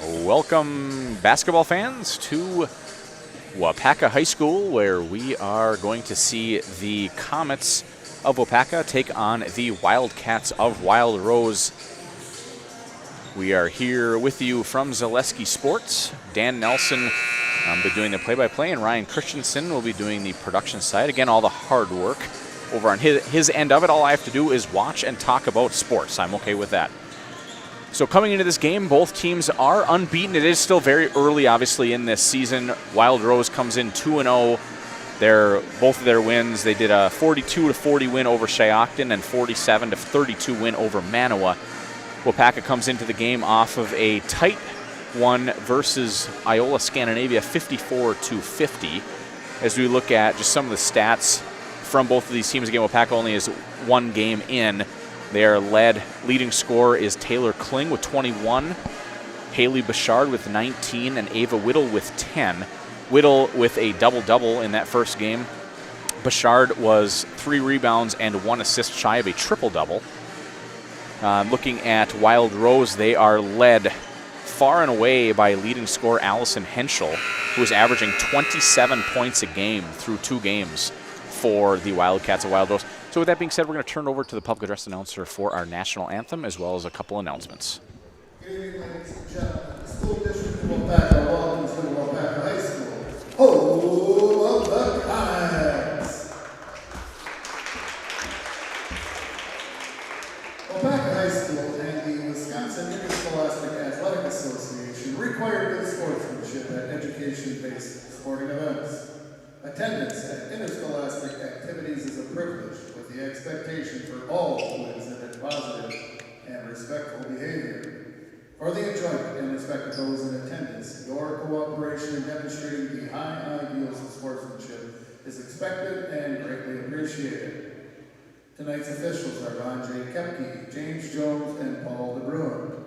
Welcome, basketball fans, to Waupaca High School, where we are going to see the Comets of Waupaca take on the Wildcats of Wild Rose. We are here with you from Zaleski Sports. Dan Nelson will be doing the play-by-play, and Ryan Christensen will be doing the production side. Again, all the hard work over on his end of it. All I have to do is watch and talk about sports. I'm okay with that. So coming into this game, both teams are unbeaten. It is still very early, obviously, in this season. Wild Rose comes in 2-0. Both of their wins, they did a 42-40 win over Shiocton and 47-32 win over Manawa. Waupaca comes into the game off of a tight one versus Iola Scandinavia, 54-50. As we look at just some of the stats from both of these teams, again, Waupaca only is one game in. Their leading scorer is Taylor Kling with 21, Haley Bouchard with 19, and Ava Whittle with 10. Whittle with a double-double in that first game. Bouchard was 3 rebounds and 1 assist shy of a triple-double. Looking at Wild Rose, they are led far and away by leading scorer Allison Henschel, who is averaging 27 points a game through 2 games for the Wildcats of Wild Rose. So with that being said, we're going to turn over to the public address announcer for our national anthem, as well as a couple announcements. Good evening, ladies and gentlemen. The school district of Waupaca welcomes to Waupaca High School. Ho of the Comets! Waupaca High School and the Wisconsin Interscholastic Athletic Association require good sportsmanship at education-based sporting events. Attendance at interscholastic activities is a privilege, with the expectation for all to exhibit positive and respectful behavior. For the enjoyment and respect of those in attendance, your cooperation in demonstrating the high ideals of sportsmanship is expected and greatly appreciated. Tonight's officials are Ron J. Kepke, James Jones, and Paul DeBruin.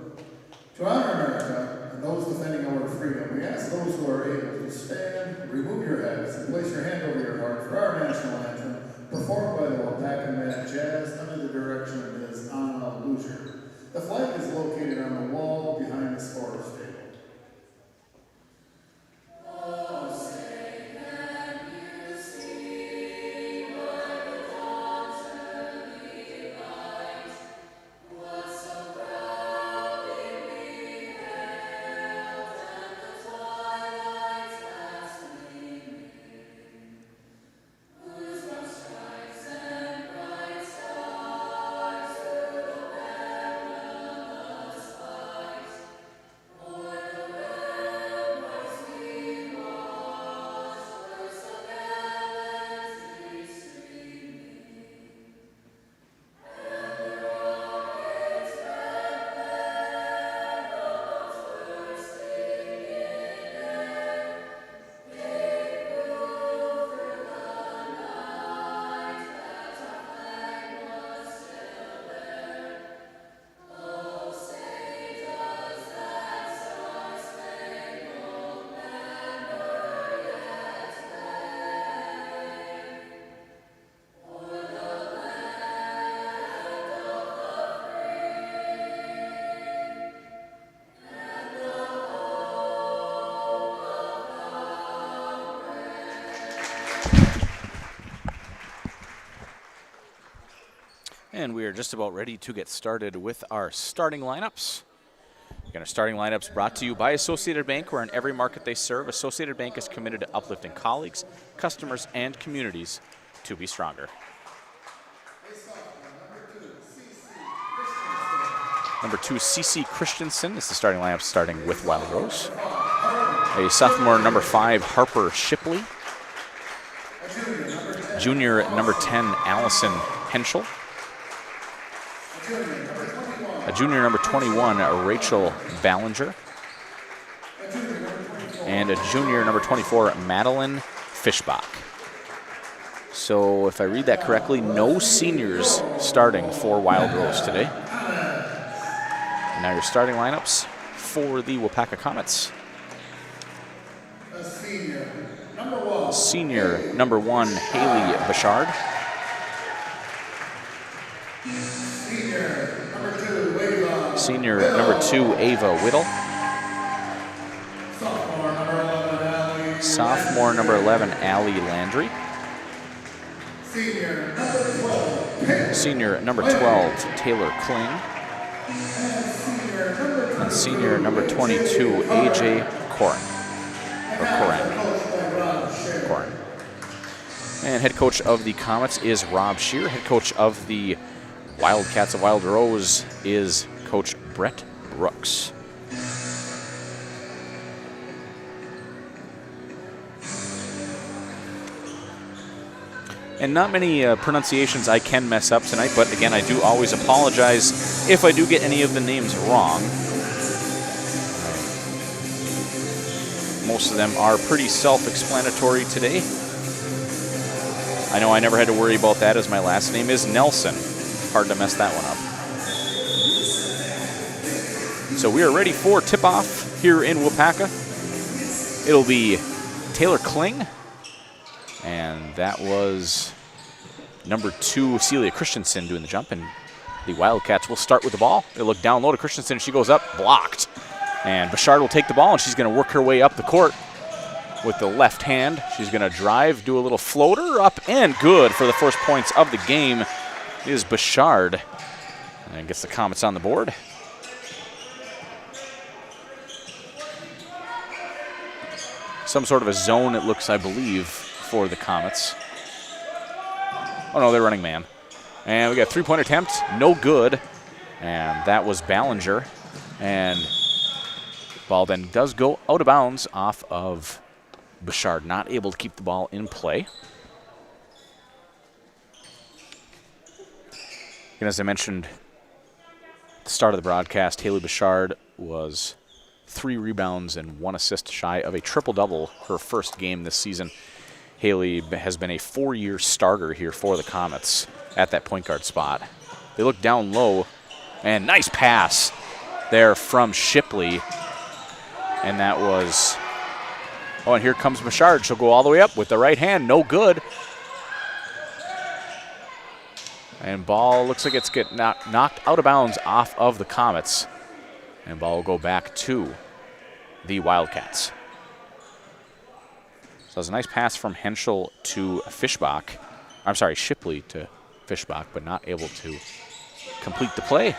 To honor America and those defending our freedom, we ask those who are able to stand, remove your hats, and place your hand over your heart for our national anthem, performed by the Waupaca Mad Jazz under the direction of Ms. Anna Lucier. The flag is located on the wall behind the sports table. And we are just about ready to get started with our starting lineups. Again, our starting lineups brought to you by Associated Bank, where in every market they serve, Associated Bank is committed to uplifting colleagues, customers, and communities to be stronger. Number 2, CC Christensen is the starting lineup, starting with Wild Rose. A sophomore, number 5, Harper Shipley. Junior, number 10, Allison Henschel. A junior, number 21, Rachel Ballinger. And a junior, number 24, Madeline Fischbach. So if I read that correctly, no seniors starting for Wild Rose today. And now your starting lineups for the Waupaca Comets. Senior, number 1, Haley Bouchard. Senior, number 2, Ava Whittle. sophomore number 11, Allie Landry. Senior number 12, Taylor Kling. And senior number 22, AJ Corin. And head coach of the Comets is Rob Shear. Head coach of the Wildcats of Wild Rose is Coach Brett Brooks. And not many pronunciations I can mess up tonight, but again, I do always apologize if I do get any of the names wrong. Most of them are pretty self-explanatory today. I know I never had to worry about that, as my last name is Nelson. Hard to mess that one up. So we are ready for tip-off here in Waupaca. It'll be Taylor Kling. And that was number 2, Celia Christensen, doing the jump. And the Wildcats will start with the ball. They look down low to Christensen. She goes up, blocked. And Bouchard will take the ball, and she's going to work her way up the court with the left hand. She's going to drive, do a little floater, up and good for the first points of the game is Bouchard. And gets the Comets on the board. Some sort of a zone, it looks, I believe, for the Comets. Oh no, they're running man. And we got a 3-point attempt, no good. And that was Ballinger. And ball then does go out of bounds off of Bouchard, not able to keep the ball in play. And as I mentioned at the start of the broadcast, Haley Bouchard was 3 rebounds and 1 assist shy of a triple-double her first game this season. Haley has been a 4-year starter here for the Comets at that point guard spot. They look down low, and nice pass there from Shipley. And that was, oh, and here comes Bouchard. She'll go all the way up with the right hand, no good. And ball looks like it's getting knocked out of bounds off of the Comets. And ball will go back to the Wildcats. So it was a nice pass from Henschel to Fischbach. I'm sorry, Shipley to Fischbach, but not able to complete the play.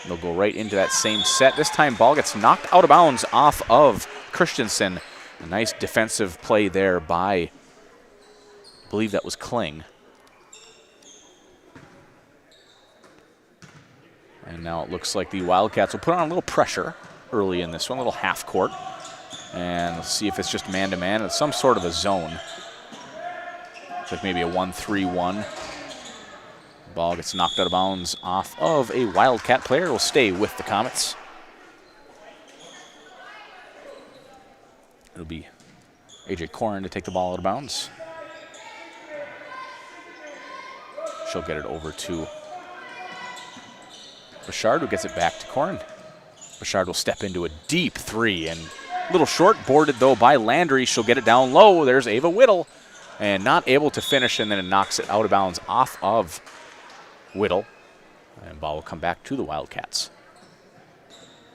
They'll go right into that same set. This time ball gets knocked out of bounds off of Christensen. A nice defensive play there by, I believe that was Kling. And now it looks like the Wildcats will put on a little pressure early in this one, a little half court. And we'll see if it's just man-to-man. It's some sort of a zone. It's like maybe a 1-3-1. Ball gets knocked out of bounds off of a Wildcat player. Will stay with the Comets. It'll be AJ Corin to take the ball out of bounds. She'll get it over to Bouchard, who gets it back to Corin. Bouchard will step into a deep 3, and a little short, boarded though by Landry. She'll get it down low. There's Ava Whittle, and not able to finish, and then it knocks it out of bounds off of Whittle. And ball will come back to the Wildcats.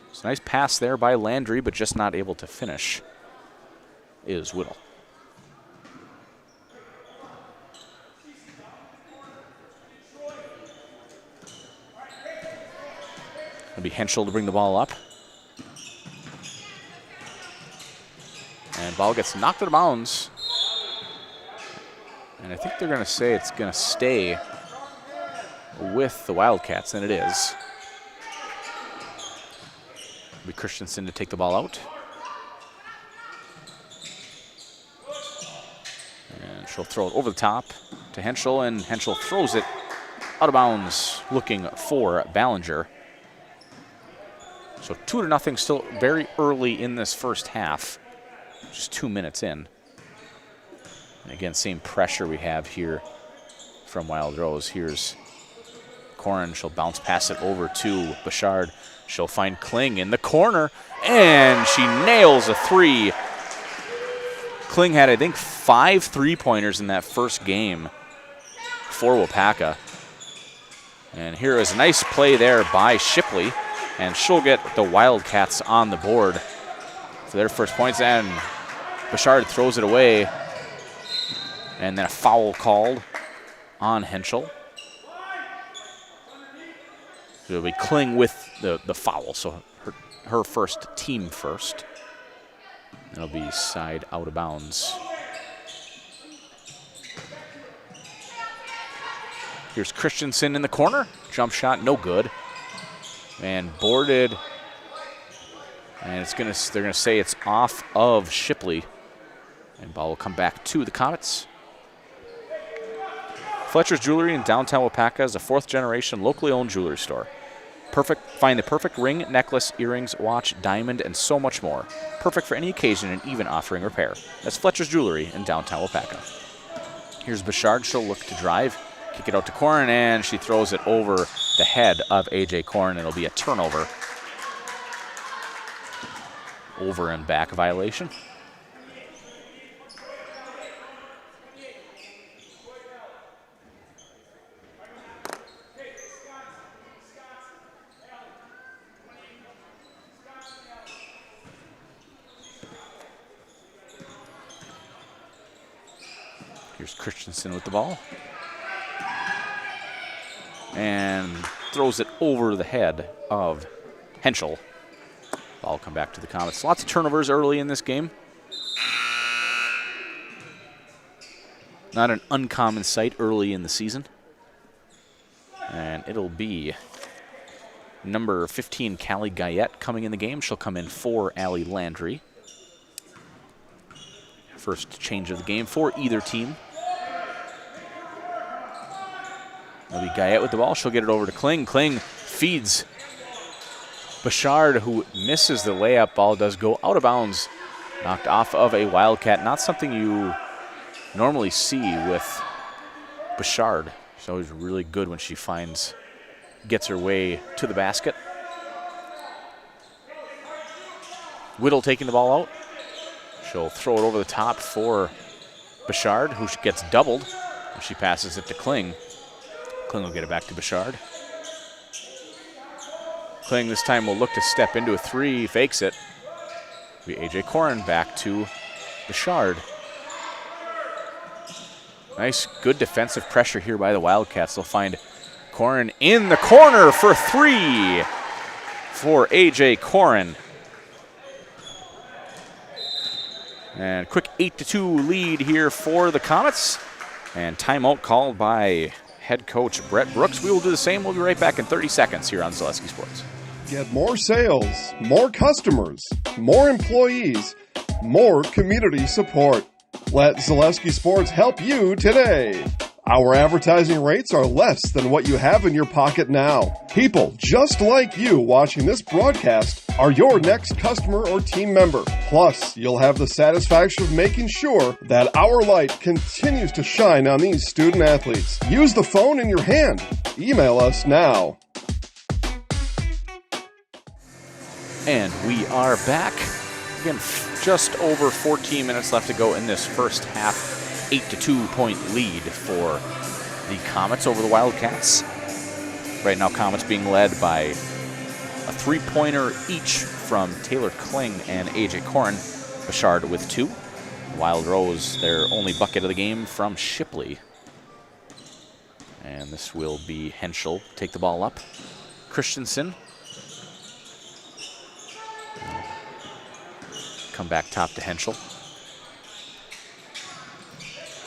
It's a nice pass there by Landry, but just not able to finish is Whittle. It'll be Henschel to bring the ball up. And ball gets knocked out of bounds. And I think they're going to say it's going to stay with the Wildcats, and it is. It'll be Christensen to take the ball out. And she'll throw it over the top to Henschel, and Henschel throws it out of bounds, looking for Ballinger. So 2-0, still very early in this first half, just 2 minutes in. And again, same pressure we have here from Wild Rose. Here's Corin. She'll bounce pass it over to Bouchard. She'll find Kling in the corner, and she nails a 3. Kling had, I think, 5 3-pointers in that first game for Waupaca. And here is a nice play there by Shipley. And she'll get the Wildcats on the board for their first points. And Bouchard throws it away. And then a foul called on Henschel. So it'll be Kling with the foul, so her first, team first. It'll be side out of bounds. Here's Christensen in the corner. Jump shot, no good. And boarded. And they're gonna say it's off of Shipley. And ball will come back to the Comets. Fletcher's Jewelry in downtown Waupaca is a 4th-generation locally owned jewelry store. Find the perfect ring, necklace, earrings, watch, diamond, and so much more. Perfect for any occasion and even offering repair. That's Fletcher's Jewelry in downtown Waupaca. Here's Bouchard. She'll look to drive, kick it out to Corrin, and she throws it over the head of A.J. Corrin. It'll be a turnover. Over and back violation. Here's Christensen with the ball. And throws it over the head of Henschel. Ball come back to the Comets. Lots of turnovers early in this game. Not an uncommon sight early in the season. And it'll be number 15, Callie Guyette, coming in the game. She'll come in for Allie Landry. First change of the game for either team. It'll be Guyette with the ball. She'll get it over to Kling. Kling feeds Bouchard, who misses the layup. Ball does go out of bounds. Knocked off of a Wildcat. Not something you normally see with Bouchard. She's always really good when she gets her way to the basket. Whittle taking the ball out. She'll throw it over the top for Bouchard, who gets doubled. And she passes it to Kling. Kling will get it back to Bouchard. Kling this time will look to step into a 3, fakes it. It'll be A.J. Corrin back to Bouchard. Nice, good defensive pressure here by the Wildcats. They'll find Corrin in the corner for 3 for A.J. Corrin. And quick 8-2 lead here for the Comets. And timeout called by head coach Brett Brooks. We will do the same. We'll be right back in 30 seconds here on Zaleski Sports. Get more sales, more customers, more employees, more community support. Let Zaleski Sports help you today. Our advertising rates are less than what you have in your pocket now. People just like you watching this broadcast are your next customer or team member. Plus, you'll have the satisfaction of making sure that our light continues to shine on these student athletes. Use the phone in your hand. Email us now. And we are back. Again, just over 14 minutes left to go in this first half. 8-2 point lead for the Comets over the Wildcats. Right now, Comets being led by a 3-pointer each from Taylor Kling and A.J. Corrin. Bouchard with 2. Wild Rose, their only bucket of the game from Shipley. And this will be Henschel take the ball up. Christensen. Come back top to Henschel.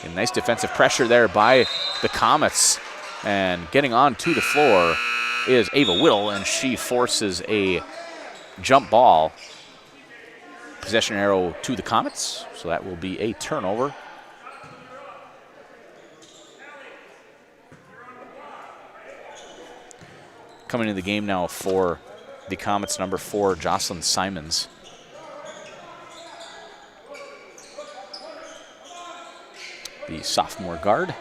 And nice defensive pressure there by the Comets. And getting onto the floor is Ava Whittle, and she forces a jump ball. Possession arrow to the Comets, so that will be a turnover. Coming into the game now for the Comets, number 4, Jocelyn Simons. The sophomore guard,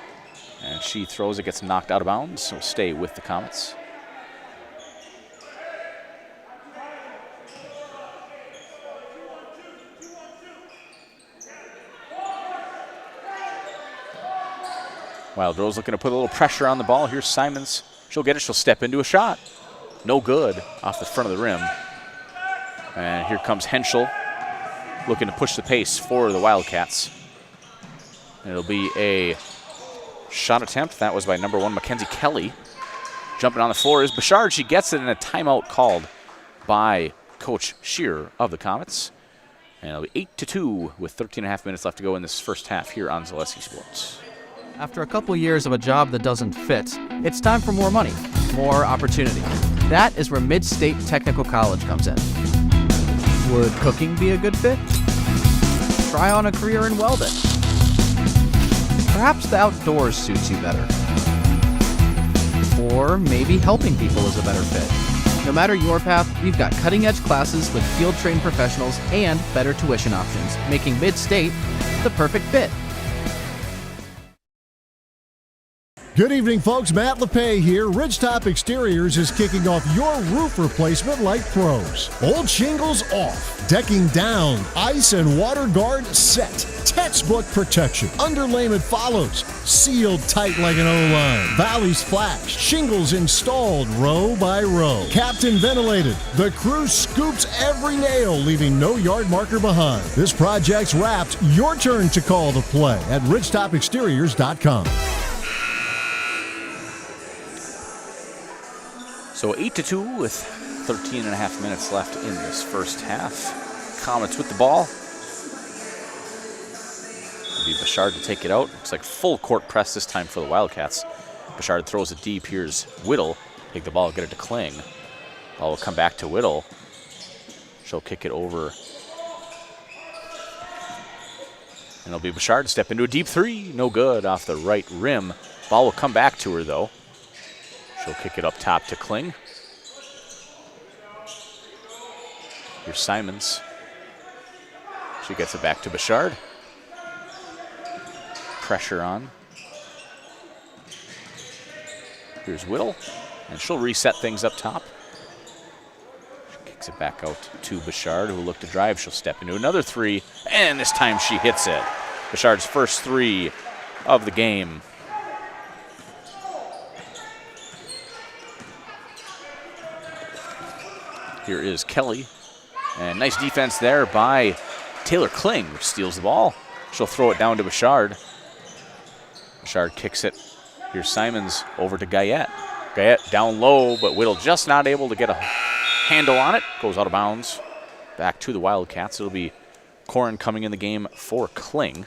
and she throws it, gets knocked out of bounds, so stay with the Comets. Wild Rose looking to put a little pressure on the ball. Here's Simons. She'll get it. She'll step into a shot. No good off the front of the rim. And here comes Henschel. looking to push the pace for the Wildcats. And it'll be a shot attempt. That was by number 1, Mackenzie Kelly. Jumping on the floor is Bouchard. She gets it in a timeout called by Coach Shearer of the Comets. And it'll be 8-2 with 13.5 minutes left to go in this first half here on Zaleski Sports. After a couple years of a job that doesn't fit, it's time for more money, more opportunity. That is where Mid-State Technical College comes in. Would cooking be a good fit? Try on a career in welding. Perhaps the outdoors suits you better. Or maybe helping people is a better fit. No matter your path, we've got cutting-edge classes with field-trained professionals and better tuition options, making Mid-State the perfect fit. Good evening, folks. Matt LePay here. Ridgetop Exteriors is kicking off your roof replacement like pros. Old shingles off, decking down, ice and water guard set. Textbook protection. Underlayment follows. Sealed tight like an O-line. Valleys flashed. Shingles installed row by row. Captain ventilated. The crew scoops every nail, leaving no yard marker behind. This project's wrapped. Your turn to call the play at ridgetopexteriors.com. So 8-2 with 13.5 minutes left in this first half. Comets with the ball. It'll be Bouchard to take it out. Looks like full court press this time for the Wildcats. Bouchard throws it deep. Here's Whittle. Take the ball, get it to Kling. Ball will come back to Whittle. She'll kick it over. And it'll be Bouchard to step into a deep three. No good off the right rim. Ball will come back to her, though. She'll kick it up top to Kling. Here's Simons. She gets it back to Bouchard. Pressure on. Here's Whittle. And she'll reset things up top. She kicks it back out to Bouchard, who will look to drive. She'll step into another three. And this time she hits it. Bouchard's first three of the game. Here is Kelly. And nice defense there by Taylor Kling, which steals the ball. She'll throw it down to Bouchard. Bouchard kicks it. Here's Simons over to Guyette. Guyette down low, but Whittle just not able to get a handle on it. Goes out of bounds. Back to the Wildcats. It'll be Corin coming in the game for Kling.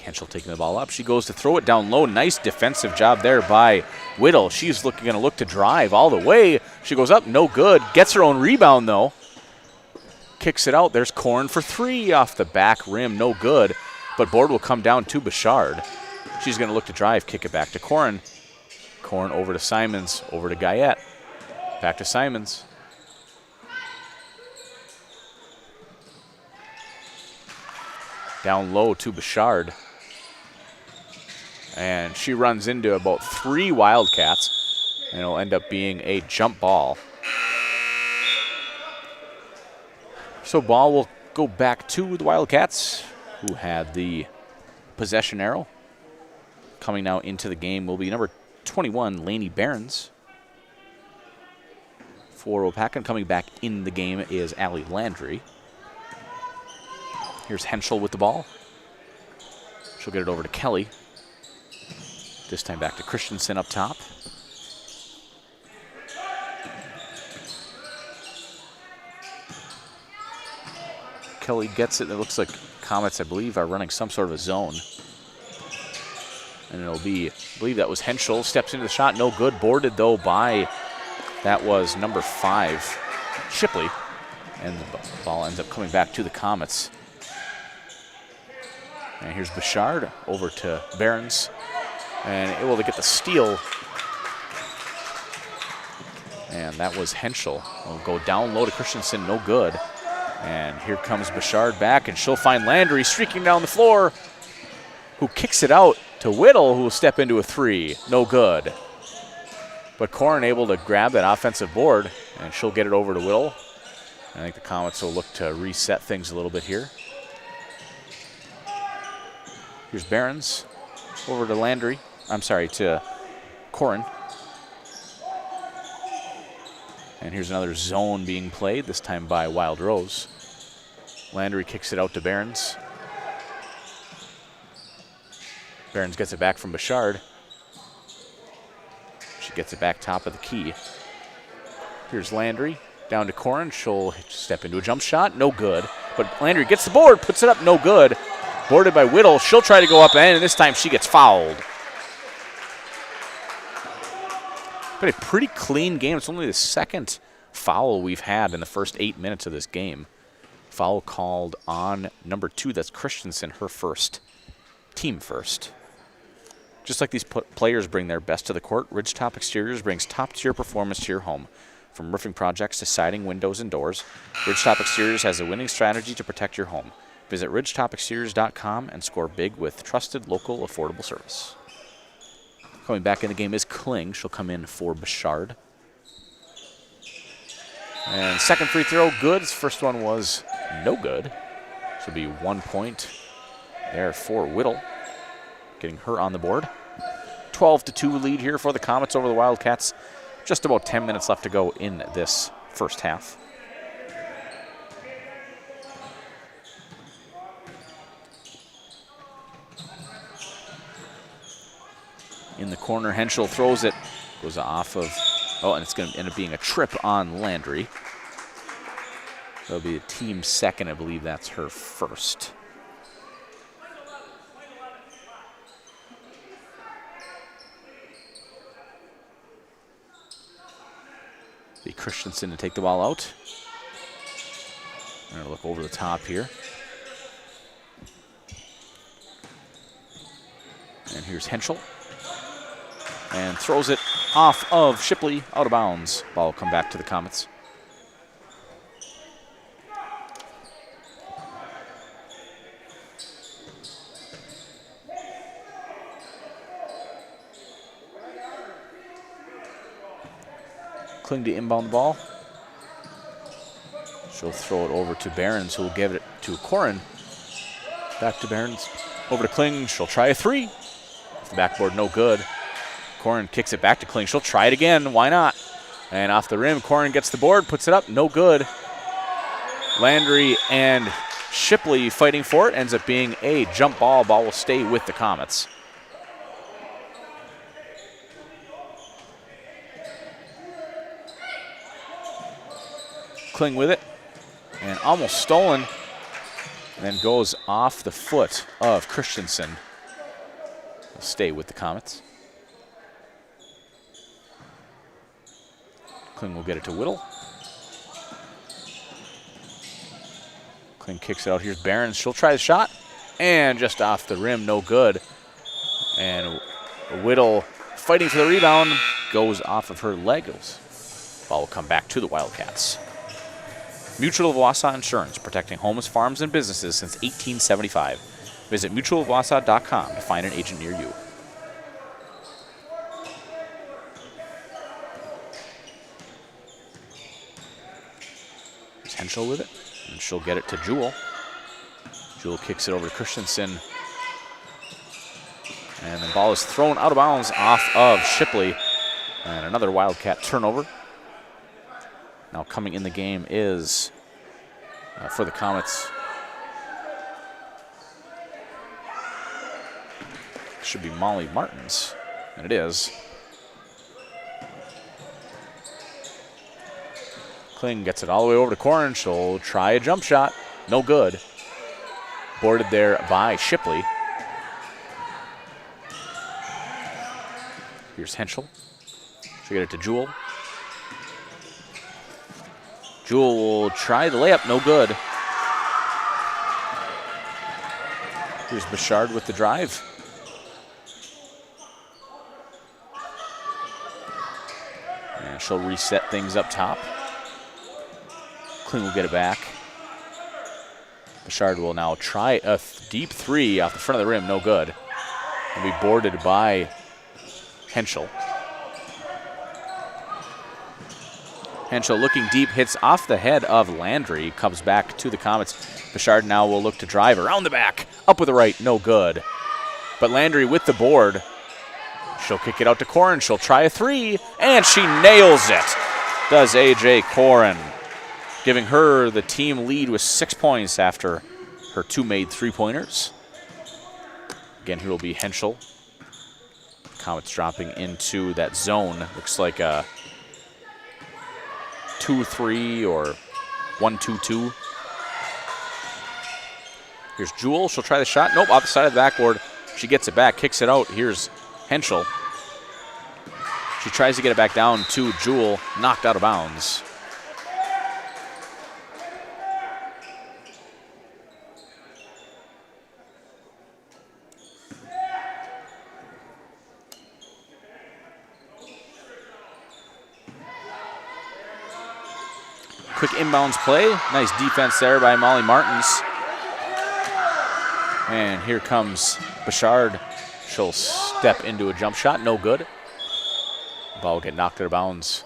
Henschel taking the ball up. She goes to throw it down low. Nice defensive job there by Whittle. She's going to look to drive all the way. She goes up, no good. Gets her own rebound, though. Kicks it out. There's Corin for three off the back rim. No good. But board will come down to Bouchard. She's going to look to drive, kick it back to Corin. Corin over to Simons, over to Guyette. Back to Simons. Down low to Bouchard. And she runs into about three Wildcats, and it'll end up being a jump ball. So ball will go back to the Wildcats, who had the possession arrow. Coming now into the game will be number 21, Lainey Behrens. For Waupaca, coming back in the game is Allie Landry. Here's Henschel with the ball. She'll get it over to Kelly. This time back to Christensen up top. Kelly gets it. It looks like Comets, I believe, are running some sort of a zone. And it'll be, I believe that was Henschel. Steps into the shot. No good. Boarded, though, by, that was number 5, Shipley. And the ball ends up coming back to the Comets. And here's Bouchard over to Behrens. And able to get the steal. And that was Henschel. Will go down low to Christensen, no good. And here comes Bouchard back, and she'll find Landry streaking down the floor, who kicks it out to Whittle, who will step into a three. No good. But Corin able to grab that offensive board, and she'll get it over to Whittle. I think the Comets will look to reset things a little bit here. Here's Behrens. over to Landry. I'm sorry, to Corin. And here's another zone being played, this time by Wild Rose. Landry kicks it out to Behrens. Behrens gets it back from Bouchard. She gets it back top of the key. Here's Landry, down to Corin. She'll step into a jump shot, no good. But Landry gets the board, puts it up, no good. Boarded by Whittle. She'll try to go up and this time she gets fouled. But a pretty clean game. It's only the second foul we've had in the first 8 minutes of this game. Foul called on number 2, that's Christensen, her first, team first. Just like these players bring their best to the court, Ridgetop Exteriors brings top-tier performance to your home. From roofing projects to siding, windows, and doors, Ridgetop Exteriors has a winning strategy to protect your home. Visit ridgetopexteriors.com and score big with trusted, local, affordable service. Coming back in the game is Kling. She'll come in for Bouchard. And second free throw, good. First one was no good. This will be 1 point there for Whittle, getting her on the board. 12-2 lead here for the Comets over the Wildcats. Just about 10 minutes left to go in this first half. In the corner, Henschel throws it, goes off of, and it's going to end up being a trip on Landry. That'll be the team second. I believe that's her first. Be Christensen to take the ball out. I'm going to look over the top here. And here's Henschel. And throws it off of Shipley, out of bounds. Ball will come back to the Comets. Kling to inbound the ball. She'll throw it over to Behrens, who will give it to Corin. Back to Behrens. Over to Kling. She'll try a three. Off the backboard, no good. Corin kicks it back to Kling. She'll try it again. Why not? And off the rim, Corin gets the board, puts it up. No good. Landry and Shipley fighting for it. Ends up being a jump ball. Ball will stay with the Comets. Kling with it. And almost stolen. And then goes off the foot of Christensen. Will stay with the Comets. Kling will get it to Whittle. Kling kicks it out. Here's Behrens. She'll try the shot. And just off the rim, no good. And Whittle, fighting for the rebound, goes off of her leg. Ball will come back to the Wildcats. Mutual of Waupaca Insurance, protecting homes, farms, and businesses since 1875. Visit mutualofwaupaca.com to find an agent near you. Henschel with it, and she'll get it to Jewell. Jewell kicks it over to Christensen. And the ball is thrown out of bounds off of Shipley. And another Wildcat turnover. Now coming in the game is, for the Comets, should be Molly Martins, and it is. Kling gets it all the way over to Corin. She'll try a jump shot. No good. Boarded there by Shipley. Here's Henschel. She'll get it to Jewell. Jewell will try the layup. No good. Here's Bouchard with the drive. And she'll reset things up top. Kling will get it back. Bouchard will now try a deep three off the front of the rim. No good. And be boarded by Henschel. Henschel looking deep, hits off the head of Landry, comes back to the Comets. Bouchard now will look to drive around the back. Up with the right, no good. But Landry with the board. She'll kick it out to Corin. She'll try a three, and she nails it. Does A.J. Corin, giving her the team lead with 6 points after her 2 made three-pointers. Again, here will be Henschel. Comets dropping into that zone. Looks like a 2-3 or 1-2-2. Here's Jewel. She'll try the shot. Nope, off the side of the backboard. She gets it back, kicks it out. Here's Henschel. She tries to get it back down to Jewel. Knocked out of bounds. Quick inbounds play. Nice defense there by Molly Martins. And here comes Bouchard. She'll step into a jump shot. No good. Ball will get knocked out of bounds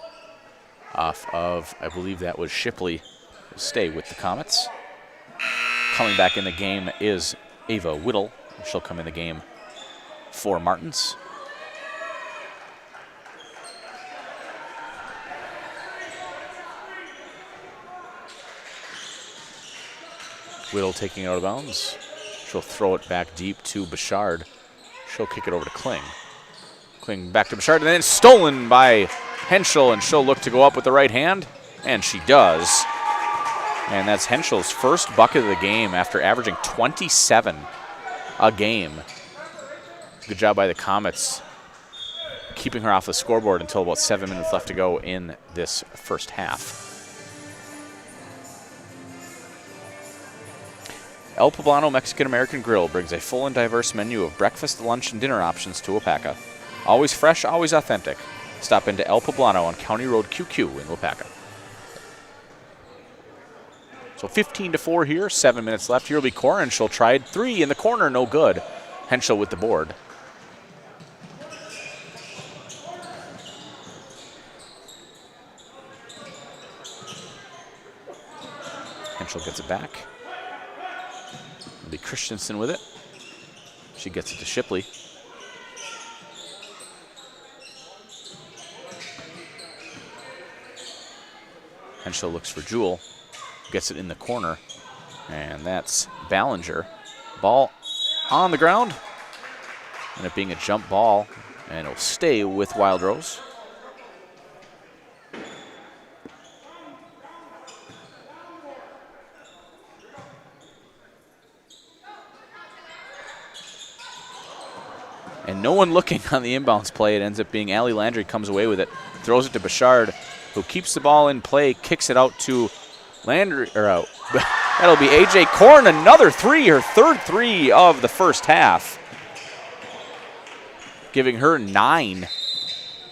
off of, I believe that was Shipley. Will stay with the Comets. Coming back in the game is Ava Whittle. She'll come in the game for Martins. Whittle taking it out of bounds. She'll throw it back deep to Bouchard. She'll kick it over to Kling. Kling back to Bouchard, and then stolen by Henschel, and she'll look to go up with the right hand, and she does. And that's Henschel's first bucket of the game after averaging 27 a game. Good job by the Comets keeping her off the scoreboard until about 7 minutes left to go in this first half. El Poblano Mexican-American Grill brings a full and diverse menu of breakfast, lunch, and dinner options to Waupaca. Always fresh, always authentic. Stop into El Poblano on County Road QQ in Waupaca. So 15-4 here, 7 minutes left. Here will be Corin. She'll try three in the corner, no good. Henschel with the board. Henschel gets it back. It'll be Christensen with it. She gets it to Shipley. Henschel looks for Jewel. Gets it in the corner. And that's Ballinger. Ball on the ground. And it being a jump ball. And it'll stay with Wild Rose. And no one looking on the inbounds play. It ends up being Allie Landry comes away with it. Throws it to Bouchard, who keeps the ball in play, kicks it out to Landry. That'll be A.J. Corin, another three, her third three of the first half. Giving her 9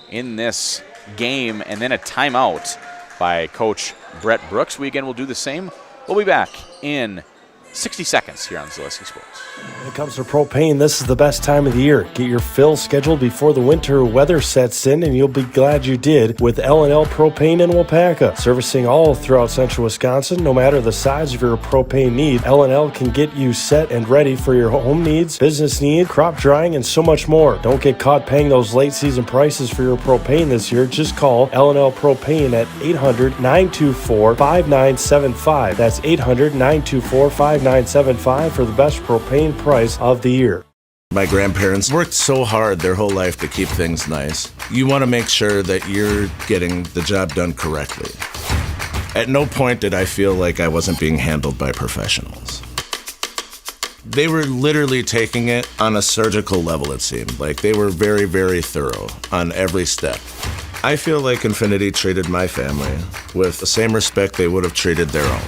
in this game, and then a timeout by Coach Brett Brooks. We again will do the same. We'll be back in 60 seconds here on Zaleski Sports. When it comes to propane, this is the best time of the year. Get your fill scheduled before the winter weather sets in, and you'll be glad you did with L&L Propane in Waupaca. Servicing all throughout central Wisconsin, no matter the size of your propane need, L&L can get you set and ready for your home needs, business needs, crop drying, and so much more. Don't get caught paying those late season prices for your propane this year. Just call L&L Propane at 800-924-5975. That's 800-924-5975 for the best propane price of the year. My grandparents worked so hard their whole life to keep things nice. You want to make sure that you're getting the job done correctly. At no point did I feel like I wasn't being handled by professionals. They were literally taking it on a surgical level, it seemed. Like they were very, very thorough on every step. I feel like Infinity treated my family with the same respect they would have treated their own.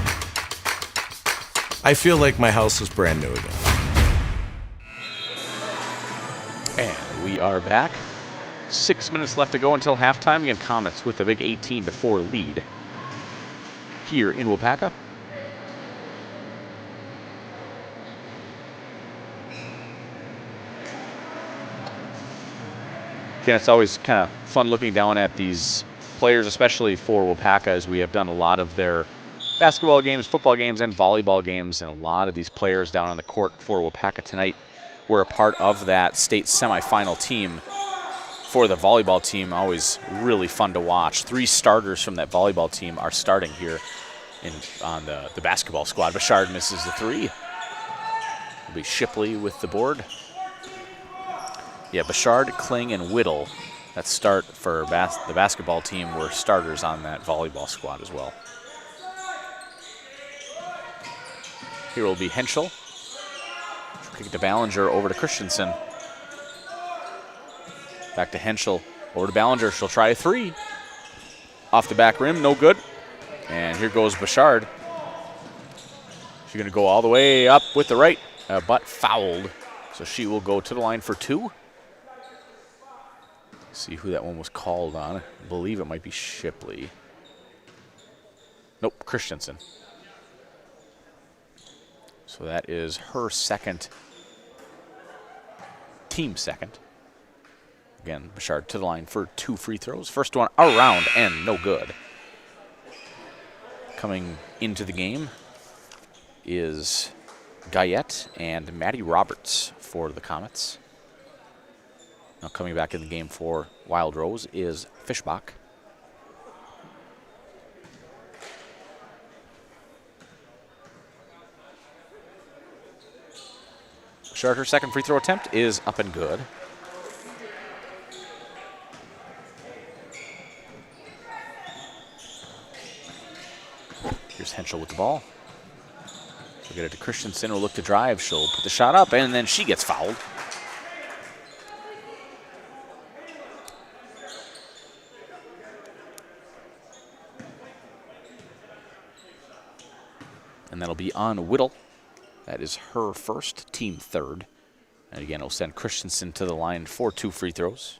I feel like my house is brand new again. And we are back. 6 minutes left to go until halftime. Again, Comets with a big 18-4 lead here in Waupaca. Again, it's always kind of fun looking down at these players, especially for Waupaca, as we have done a lot of their basketball games, football games, and volleyball games, and a lot of these players down on the court for Waupaca tonight were a part of that state semifinal team for the volleyball team. Always really fun to watch. 3 starters from that volleyball team are starting here on the basketball squad. Bouchard misses the 3. It'll be Shipley with the board. Yeah, Bouchard, Kling, and Whittle that start for the basketball team were starters on that volleyball squad as well. Here will be Henschel. Kick it to Ballinger, over to Christensen. Back to Henschel, over to Ballinger. She'll try a 3. Off the back rim, no good. And here goes Bouchard. She's going to go all the way up with the right, but fouled. So she will go to the line for 2. See who that one was called on. I believe it might be Shipley. Nope, Christensen. So that is her second, team second. Again, Bouchard to the line for 2 free throws. First one around and no good. Coming into the game is Guyette and Maddie Roberts for the Comets. Now coming back in the game for Wild Rose is Fischbach. Bouchard, her second free throw attempt is up and good. Here's Henschel with the ball. She'll get it to Christensen, who'll look to drive. She'll put the shot up, and then she gets fouled. And that'll be on Whittle. That is her first, team third. And again, it'll send Christensen to the line for 2 free throws.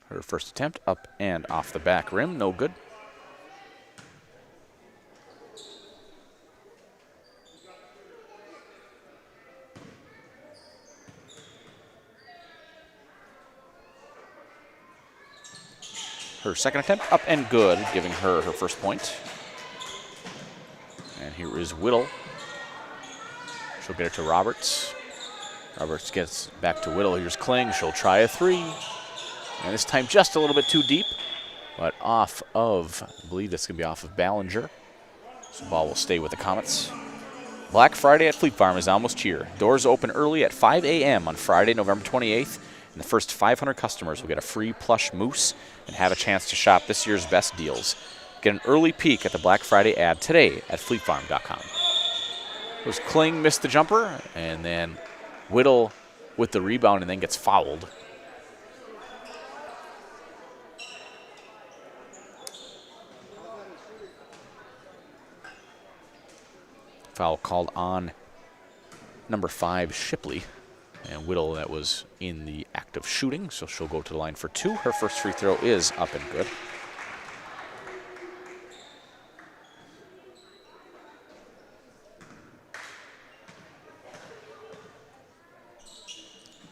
Her first attempt, up and off the back rim, no good. Her second attempt, up and good, giving her her first point. And here is Whittle. She'll get it to Roberts. Roberts gets back to Whittle. Here's Kling. She'll try a 3. And this time just a little bit too deep, but off of, I believe that's going to be off of Ballinger. So the ball will stay with the Comets. Black Friday at Fleet Farm is almost here. Doors open early at 5 a.m. on Friday, November 28th. And the first 500 customers will get a free plush moose and have a chance to shop this year's best deals. Get an early peek at the Black Friday ad today at fleetfarm.com. It was Kling missed the jumper, and then Whittle with the rebound and then gets fouled. Foul called on number 5, Shipley. And Whittle, that was in the act of shooting, so she'll go to the line for 2. Her first free throw is up and good.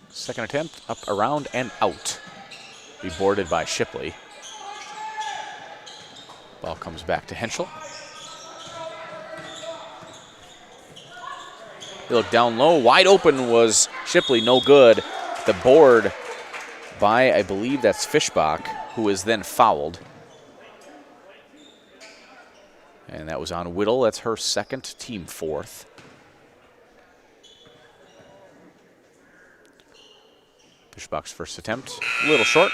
Second attempt, up, around, and out. Be boarded by Shipley. Ball comes back to Henschel. They look down low. Wide open was Shipley, no good. The board by, I believe that's Fischbach, who is then fouled. And that was on Whittle. That's her second, team fourth. Fischbach's first attempt, a little short.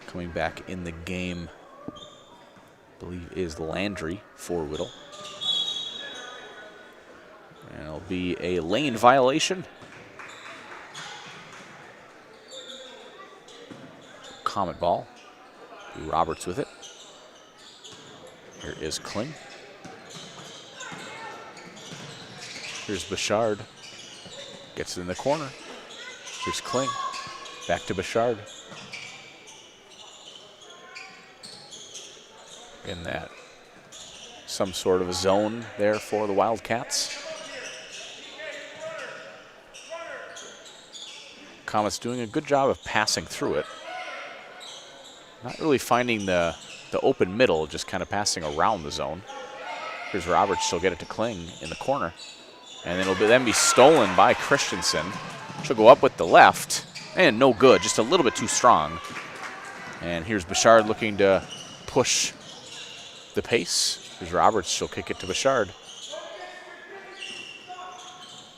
Coming back in the game, I believe, is Landry for Whittle. And it'll be a lane violation. Comet ball. Roberts with it. Here is Kling. Here's Bouchard. Gets it in the corner. Here's Kling. Back to Bouchard. In that, some sort of a zone there for the Wildcats. Comets doing a good job of passing through it. Not really finding the open middle, just kind of passing around the zone. Here's Roberts. She'll get it to Kling in the corner. And it'll then be stolen by Christensen. She'll go up with the left. And no good, just a little bit too strong. And here's Bouchard looking to push the pace. Here's Roberts. She'll kick it to Bouchard.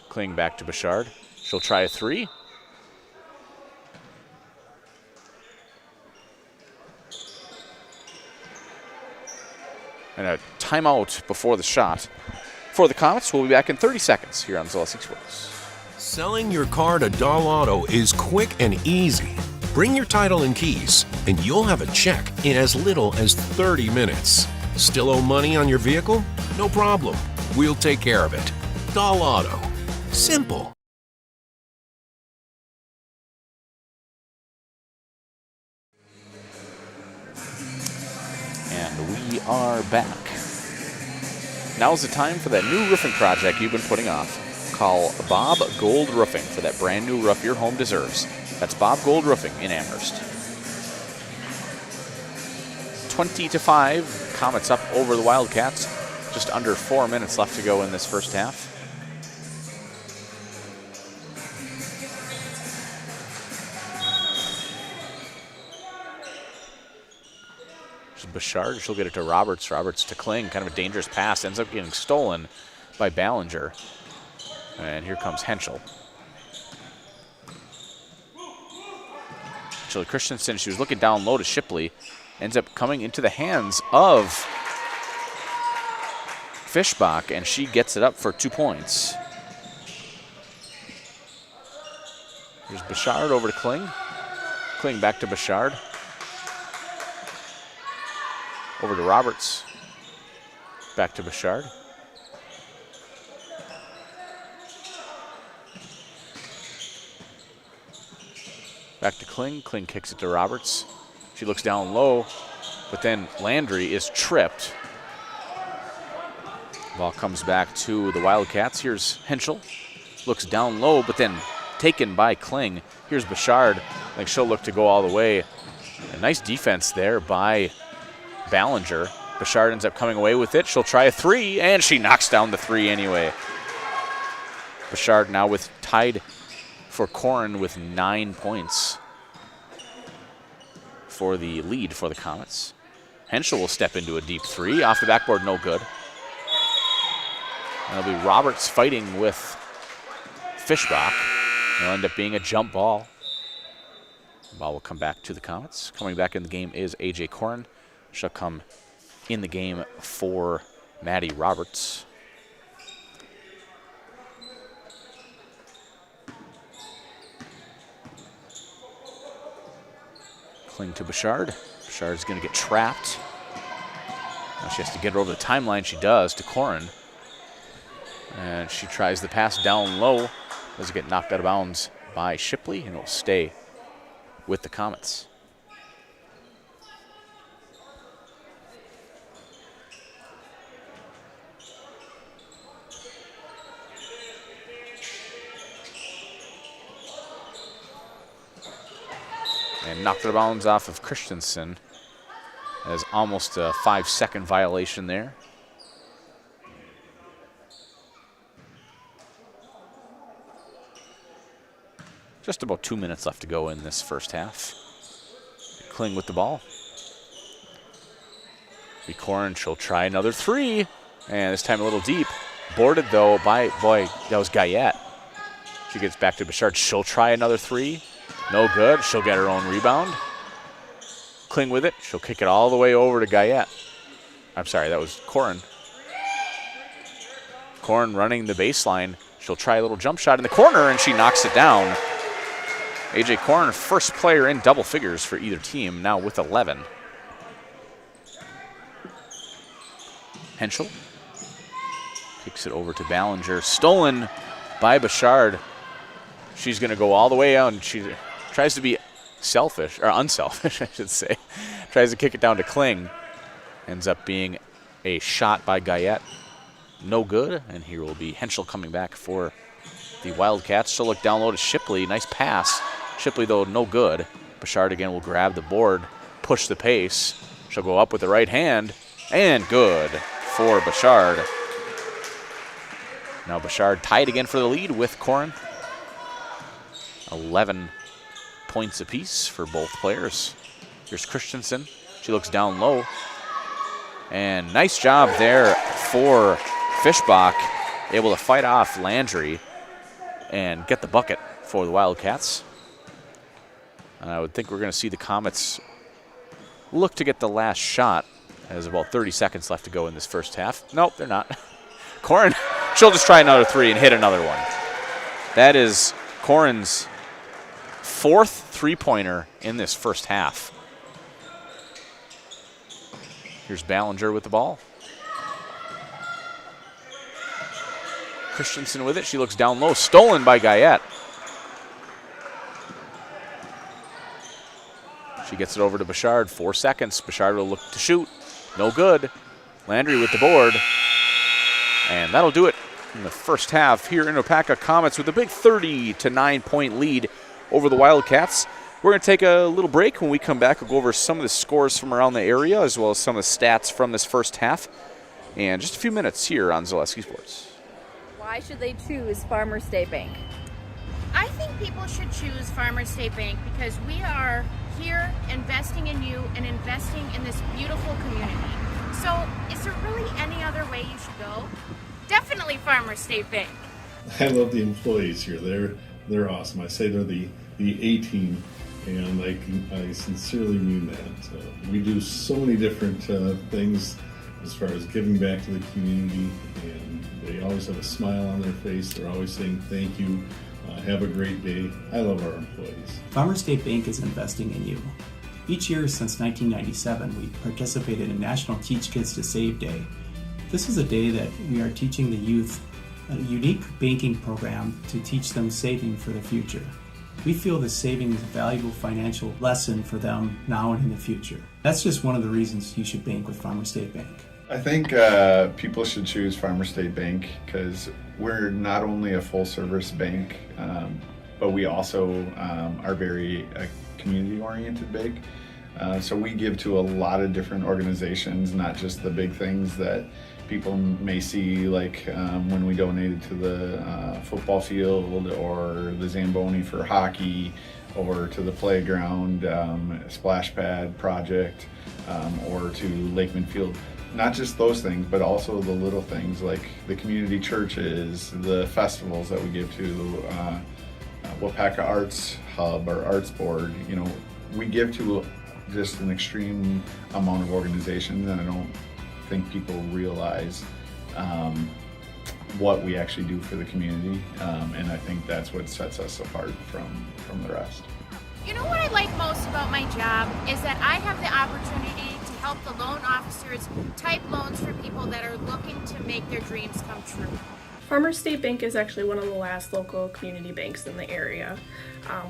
Kling back to Bouchard. She'll try a three. And a timeout before the shot for the Comets. We'll be back in 30 seconds here on Zaleski Sports. Selling your car to Dahl Auto is quick and easy. Bring your title and keys, and you'll have a check in as little as 30 minutes. Still owe money on your vehicle? No problem. We'll take care of it. Dahl Auto. Simple. And we are back. Now's the time for that new roofing project you've been putting off. Call Bob Gold Roofing for that brand new roof your home deserves. That's Bob Gold Roofing in Amherst. 20-5, Comets up over the Wildcats. Just under 4 minutes left to go in this first half. Bouchard, she'll get it to Roberts. Roberts to Kling, kind of a dangerous pass. Ends up getting stolen by Ballinger. And here comes Henschel. Actually, Christensen, she was looking down low to Shipley. Ends up coming into the hands of Fischbach, and she gets it up for 2 points. Here's Bouchard over to Kling. Kling back to Bouchard. Over to Roberts. Back to Bouchard. Back to Kling. Kling kicks it to Roberts. She looks down low, but then Landry is tripped. Ball comes back to the Wildcats. Here's Henschel. Looks down low, but then taken by Kling. Here's Bouchard. I think she'll look to go all the way. A nice defense there by Ballinger. Bouchard ends up coming away with it. She'll try a three, and she knocks down the three anyway. Bouchard now with tied for Corrin with 9 points for the lead for the Comets. Henschel will step into a deep three. Off the backboard, no good. And it'll be Roberts fighting with Fischbach. It'll end up being a jump ball. The ball will come back to the Comets. Coming back in the game is A.J. Corrin. She'll come in the game for Maddie Roberts. Kling to Bouchard. Bouchard's going to get trapped. Now she has to get her over the timeline. She does to Corrin. And she tries the pass down low. Does it get knocked out of bounds by Shipley, and it'll stay with the Comets. And knocked out of bounds off of Christensen. As almost a 5-second violation there. Just about 2 minutes left to go in this first half. Kling with the ball. Corrin, she'll try another three. And this time a little deep. Boarded though by, boy, that was Guyette. She gets back to Bouchard. She'll try another three. No good. She'll get her own rebound. Kling with it. She'll kick it all the way over to Guyette. I'm sorry, that was Corrin. Corrin running the baseline. She'll try a little jump shot in the corner, and she knocks it down. A.J. Corrin, first player in double figures for either team, now with 11. Henschel kicks it over to Ballinger. Stolen by Bouchard. She's going to go all the way out, and she tries to be selfish, or unselfish, I should say. Tries to kick it down to Kling. Ends up being a shot by Guyette. No good, and here will be Henschel coming back for the Wildcats. She'll look down low to Shipley. Nice pass. Shipley, though, no good. Bouchard again will grab the board, push the pace. She'll go up with the right hand, and good for Bouchard. Now Bouchard tied again for the lead with Corin. 11 points apiece for both players. Here's Christensen. She looks down low. And nice job there for Fischbach, able to fight off Landry and get the bucket for the Wildcats. And I would think we're going to see the Comets look to get the last shot. There's about 30 seconds left to go in this first half. Nope, they're not. Corin, she'll just try another three and hit another one. That is Corin's 4th three-pointer in this first half. Here's Ballinger with the ball. Christensen with it. She looks down low. Stolen by Guyette. She gets it over to Bouchard. 4 seconds. Bouchard will look to shoot. No good. Landry with the board. And that'll do it in the first half here in Waupaca. Comets with a big 30-9 point lead over the Wildcats. We're going to take a little break. When we come back, we'll go over some of the scores from around the area as well as some of the stats from this first half. And just a few minutes here on Zaleski Sports. Why should they choose Farmers State Bank? I think people should choose Farmers State Bank because we are here investing in you and investing in this beautiful community. So is there really any other way you should go? Definitely Farmers State Bank. I love the employees here. They're awesome. I say they're the A-team, and I sincerely mean that. We do so many different things as far as giving back to the community, and they always have a smile on their face. They're always saying thank you. Have a great day. I love our employees. Farmers State Bank is investing in you. Each year since 1997, we've participated in National Teach Kids to Save Day. This is a day that we are teaching the youth a unique banking program to teach them saving for the future. We feel that saving is a valuable financial lesson for them now and in the future. That's just one of the reasons you should bank with Farmers State Bank. I think people should choose Farmers State Bank because we're not only a full-service bank, but we also are very community-oriented bank. So we give to a lot of different organizations, not just the big things that people may see, like when we donated to the football field or the Zamboni for hockey, or to the playground splash pad project, or to Lakeman Field. Not just those things, but also the little things like the community churches, the festivals that we give to, Waupaca Arts Hub or Arts Board. You know, we give to just an extreme amount of organizations, and I don't think people realize what we actually do for the community, and I think that's what sets us apart from the rest. You know what I like most about my job is that I have the opportunity to help the loan officers type loans for people that are looking to make their dreams come true. Farmers State Bank is actually one of the last local community banks in the area.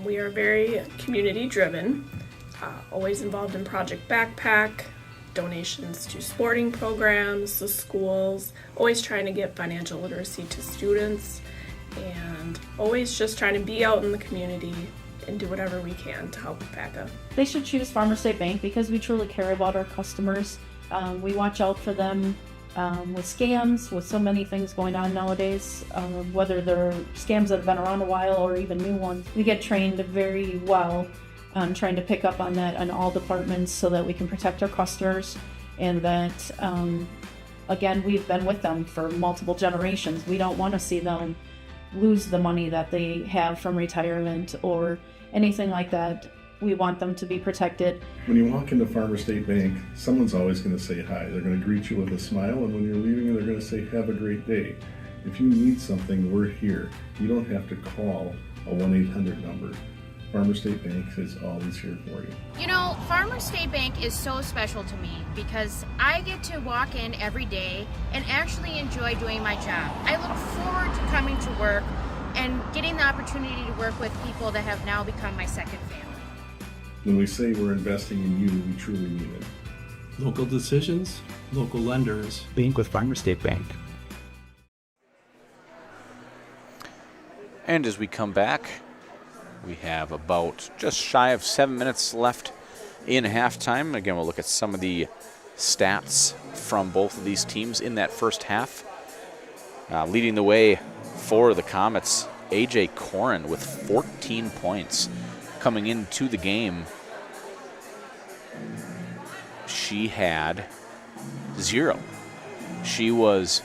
We are very community driven, always involved in Project Backpack, donations to sporting programs, the schools, always trying to get financial literacy to students, and always just trying to be out in the community and do whatever we can to help Waupaca. They should choose Farmers State Bank because we truly care about our customers. We watch out for them with scams, with so many things going on nowadays, whether they're scams that have been around a while or even new ones. We get trained very well on trying to pick up on that in all departments so that we can protect our customers, and that, again, we've been with them for multiple generations. We don't want to see them lose the money that they have from retirement or anything like that. We want them to be protected. When you walk into Farmers State Bank, someone's always going to say hi. They're going to greet you with a smile, and when you're leaving, they're going to say, have a great day. If you need something, we're here. You don't have to call a 1-800 number. Farmers State Bank is always here for you. You know, Farmers State Bank is so special to me because I get to walk in every day and actually enjoy doing my job. I look forward to coming to work and getting the opportunity to work with people that have now become my second family. When we say we're investing in you, we truly mean it. Local decisions, local lenders. Bank with Farmers State Bank. And as we come back, we have about just shy of 7 minutes left in halftime. Again, we'll look at some of the stats from both of these teams in that first half. Leading the way for the Comets, AJ Corin with 14 points coming into the game. She had 0. She was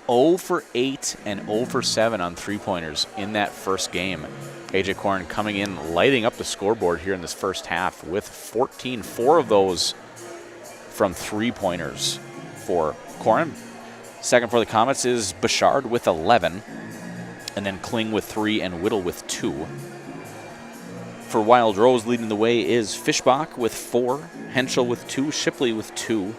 0 for 8 and 0 for 7 on three-pointers in that first game. AJ Corin coming in, lighting up the scoreboard here in this first half with 14, 4 of those from three-pointers for Corin. Second for the Comets is Bouchard with 11, and then Kling with 3 and Whittle with 2. For Wild Rose, leading the way is Fischbach with 4, Henschel with 2, Shipley with 2,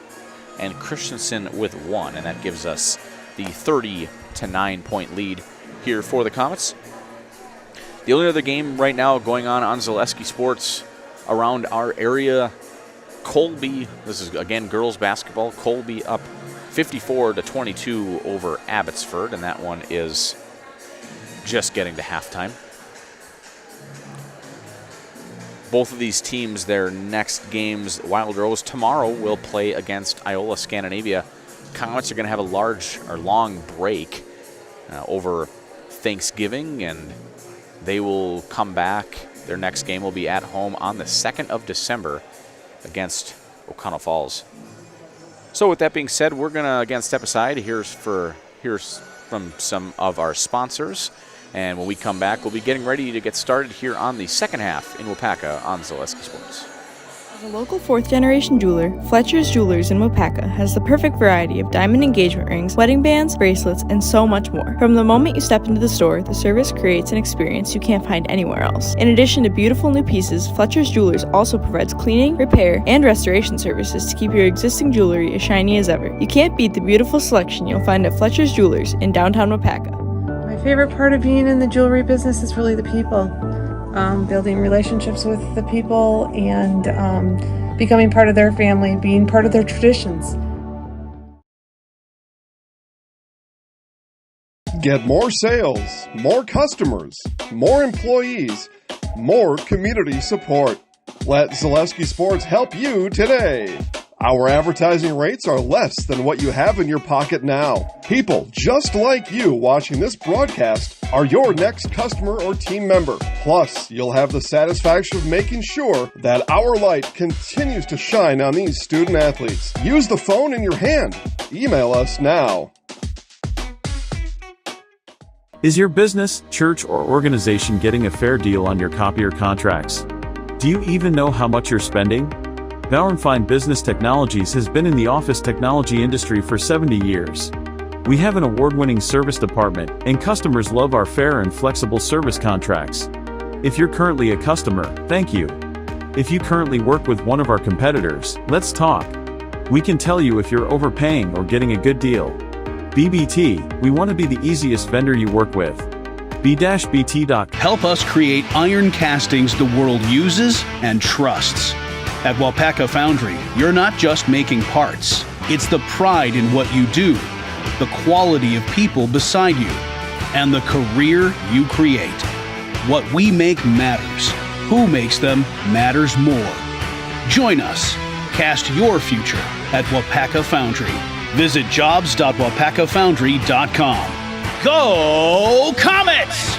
and Christensen with 1, and that gives us the 30-9 point lead here for the Comets. The only other game right now going on Zaleski Sports around our area, Colby, this is again girls basketball, Colby up 54-22 over Abbotsford, and that one is just getting to halftime. Both of these teams, their next games, Wild Rose tomorrow will play against Iola Scandinavia. Comets are going to have a long break over Thanksgiving, and they will come back. Their next game will be at home on the 2nd of December against O'Connell Falls. So with that being said, we're going to again step aside. Here's from some of our sponsors. And when we come back, we'll be getting ready to get started here on the second half in Waupaca on Zaleski Sports. As a local fourth-generation jeweler, Fletcher's Jewelers in Waupaca has the perfect variety of diamond engagement rings, wedding bands, bracelets, and so much more. From the moment you step into the store, the service creates an experience you can't find anywhere else. In addition to beautiful new pieces, Fletcher's Jewelers also provides cleaning, repair, and restoration services to keep your existing jewelry as shiny as ever. You can't beat the beautiful selection you'll find at Fletcher's Jewelers in downtown Waupaca. My favorite part of being in the jewelry business is really the people. Building relationships with the people and becoming part of their family, being part of their traditions. Get more sales, more customers, more employees, more community support. Let Zaleski Sports help you today. Our advertising rates are less than what you have in your pocket now. People just like you watching this broadcast are your next customer or team member. Plus, you'll have the satisfaction of making sure that our light continues to shine on these student athletes. Use the phone in your hand. Email us now. Is your business, church, or organization getting a fair deal on your copier contracts? Do you even know how much you're spending? Bauernfeind Business Technologies has been in the office technology industry for 70 years. We have an award-winning service department, and customers love our fair and flexible service contracts. If you're currently a customer, thank you. If you currently work with one of our competitors, let's talk. We can tell you if you're overpaying or getting a good deal. BBT, we want to be the easiest vendor you work with. B-BT.com. Help us create iron castings the world uses and trusts. At Waupaca Foundry, you're not just making parts. It's the pride in what you do, the quality of people beside you, and the career you create. What we make matters. Who makes them matters more. Join us. Cast your future at Waupaca Foundry. Visit jobs.waupacafoundry.com. Go Comets!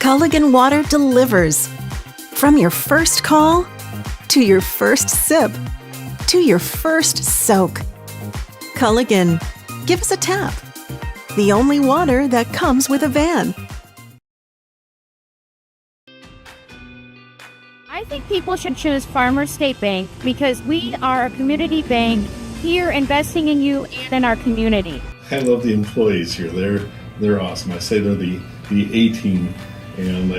Culligan Water delivers. From your first call, to your first sip, to your first soak. Culligan, give us a tap. The only water that comes with a van. I think people should choose Farmers State Bank because we are a community bank here investing in you and in our community. I love the employees here. They're awesome. I say they're the A-team. And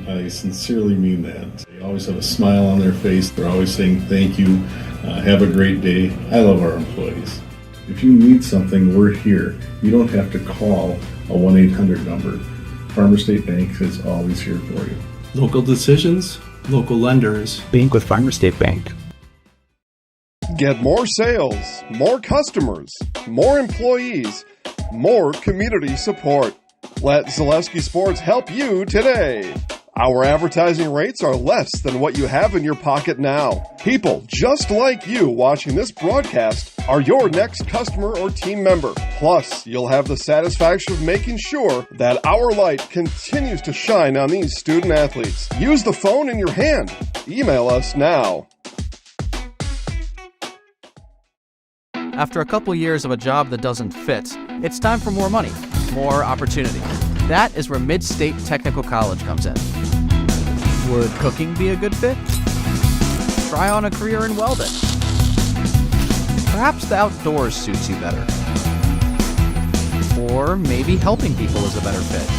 I sincerely mean that. They always have a smile on their face. They're always saying thank you, have a great day. I love our employees. If you need something, we're here. You don't have to call a 1-800 number. Farmers State Bank is always here for you. Local decisions, local lenders. Bank with Farmers State Bank. Get more sales, more customers, more employees, more community support. Let Zaleski Sports help you today. Our advertising rates are less than what you have in your pocket now. People just like you watching this broadcast are your next customer or team member. Plus, you'll have the satisfaction of making sure that our light continues to shine on these student athletes. Use the phone in your hand. Email us now. After a couple years of a job that doesn't fit, it's time for more money, more opportunity. That is where Mid-State Technical College comes in. Would cooking be a good fit? Try on a career in welding. Perhaps the outdoors suits you better. Or maybe helping people is a better fit.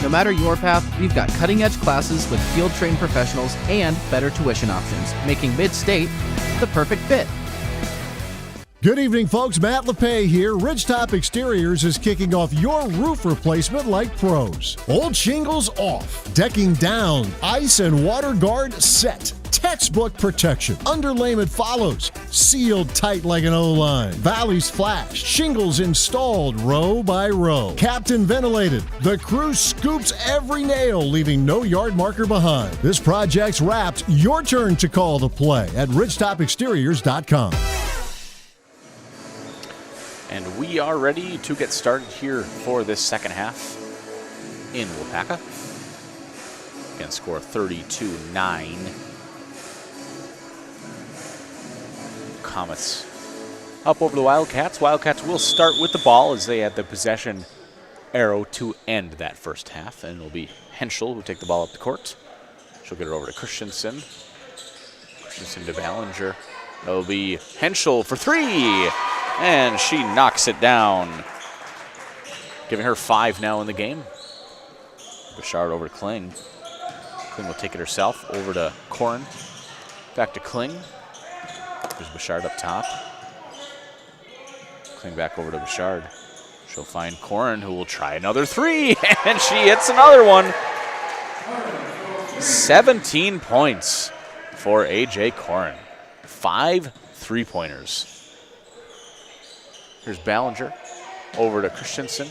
No matter your path, we've got cutting-edge classes with field-trained professionals and better tuition options, making Mid-State the perfect fit. Good evening, folks. Matt LePay here. Ridgetop Exteriors is kicking off your roof replacement like pros. Old shingles off, decking down, ice and water guard set. Textbook protection. Underlayment follows. Sealed tight like an O-line. Valleys flashed. Shingles installed row by row. Captain ventilated. The crew scoops every nail, leaving no yard marker behind. This project's wrapped. Your turn to call the play at ridgetopexteriors.com. And we are ready to get started here for this second half in Waupaca. Again, score 32-9. Comets up over the Wildcats. Wildcats will start with the ball as they had the possession arrow to end that first half. And it'll be Henschel who will take the ball up the court. She'll get it over to Christensen. Christensen to Ballinger. It'll be Henschel for three. And she knocks it down, giving her 5 now in the game. Bouchard over to Kling. Kling will take it herself over to Corin. Back to Kling. There's Bouchard up top. Kling back over to Bouchard. She'll find Corin, who will try another 3, and she hits another one. 17 points for A.J. Corin. 5 3-pointers. Here's Ballinger over to Christensen.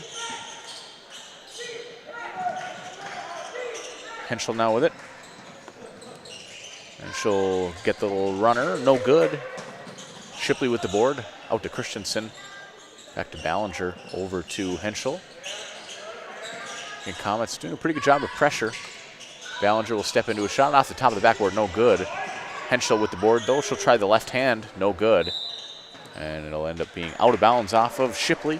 Henschel now with it. And she'll get the little runner. No good. Shipley with the board. Out to Christensen. Back to Ballinger. Over to Henschel. And Comets doing a pretty good job of pressure. Ballinger will step into a shot off the top of the backboard. No good. Henschel with the board, though. She'll try the left hand. No good. And it'll end up being out of bounds off of Shipley.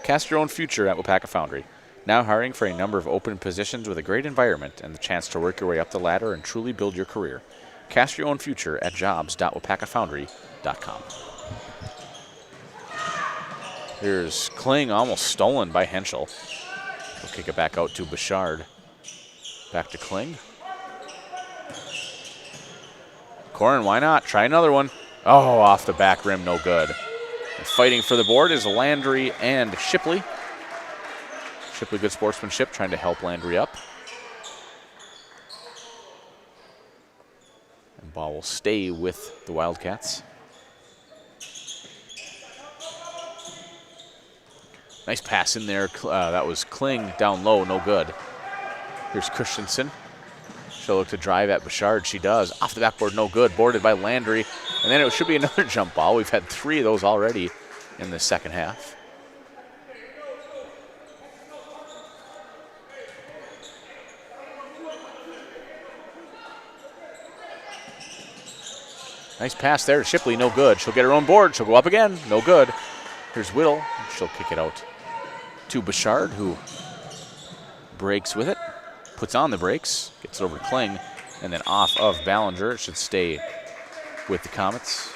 Cast your own future at Waupaca Foundry. Now hiring for a number of open positions with a great environment and the chance to work your way up the ladder and truly build your career. Cast your own future at jobs.waupacafoundry.com. Here's Kling, almost stolen by Henschel. We'll kick it back out to Bouchard. Back to Kling. Corin, why not? Try another one. Oh, off the back rim, no good. And fighting for the board is Landry and Shipley. Shipley, good sportsmanship, trying to help Landry up. And ball will stay with the Wildcats. Nice pass in there. That was Kling down low, no good. Here's Christensen. She'll look to drive at Bouchard. She does. Off the backboard, no good. Boarded by Landry. And then it should be another jump ball. We've had 3 of those already in the second half. Nice pass there to Shipley, no good. She'll get her own board. She'll go up again, no good. Here's Whittle. She'll kick it out to Bouchard, who breaks with it. Puts on the brakes, gets it over to Kling, and then off of Ballinger. It should stay with the Comets.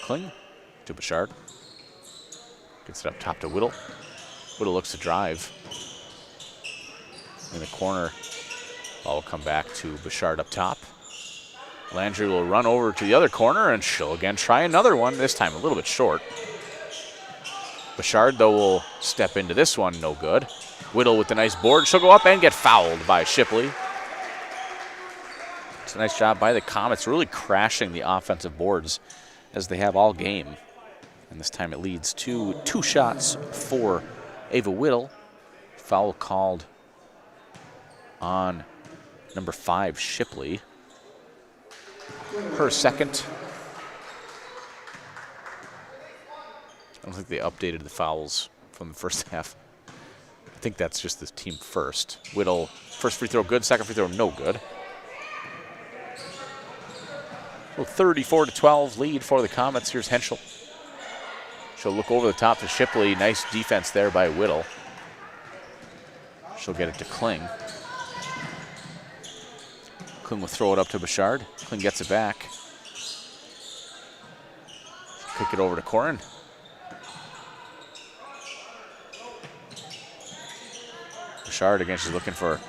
Kling to Bouchard. Gets it up top to Whittle. Whittle looks to drive. In the corner, ball will come back to Bouchard up top. Landry will run over to the other corner, and she'll again try another one, this time a little bit short. Bouchard, though, will step into this one, no good. Whittle with the nice board. She'll go up and get fouled by Shipley. It's a nice job by the Comets, really crashing the offensive boards as they have all game. And this time it leads to 2 shots for Ava Whittle. Foul called on number 5, Shipley. Her second. I don't think they updated the fouls from the first half. I think that's just the team first. Whittle, first free throw good, second free throw no good. So 34-12 lead for the Comets. Here's Henschel. She'll look over the top to Shipley. Nice defense there by Whittle. She'll get it to Kling. Kling will throw it up to Bouchard. Kling gets it back. She'll kick it over to Corin. Bouchard again, she's looking for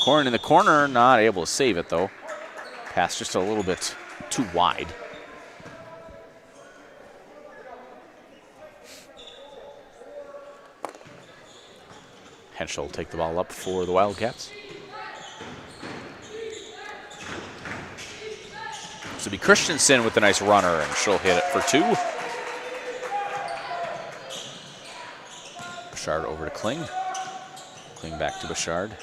Corin in the corner. Not able to save it though. Pass just a little bit too wide. Henschel will take the ball up for the Wildcats. This will be Christensen with a nice runner, and she'll hit it for 2. Bouchard over to Kling. Kling back to Bouchard.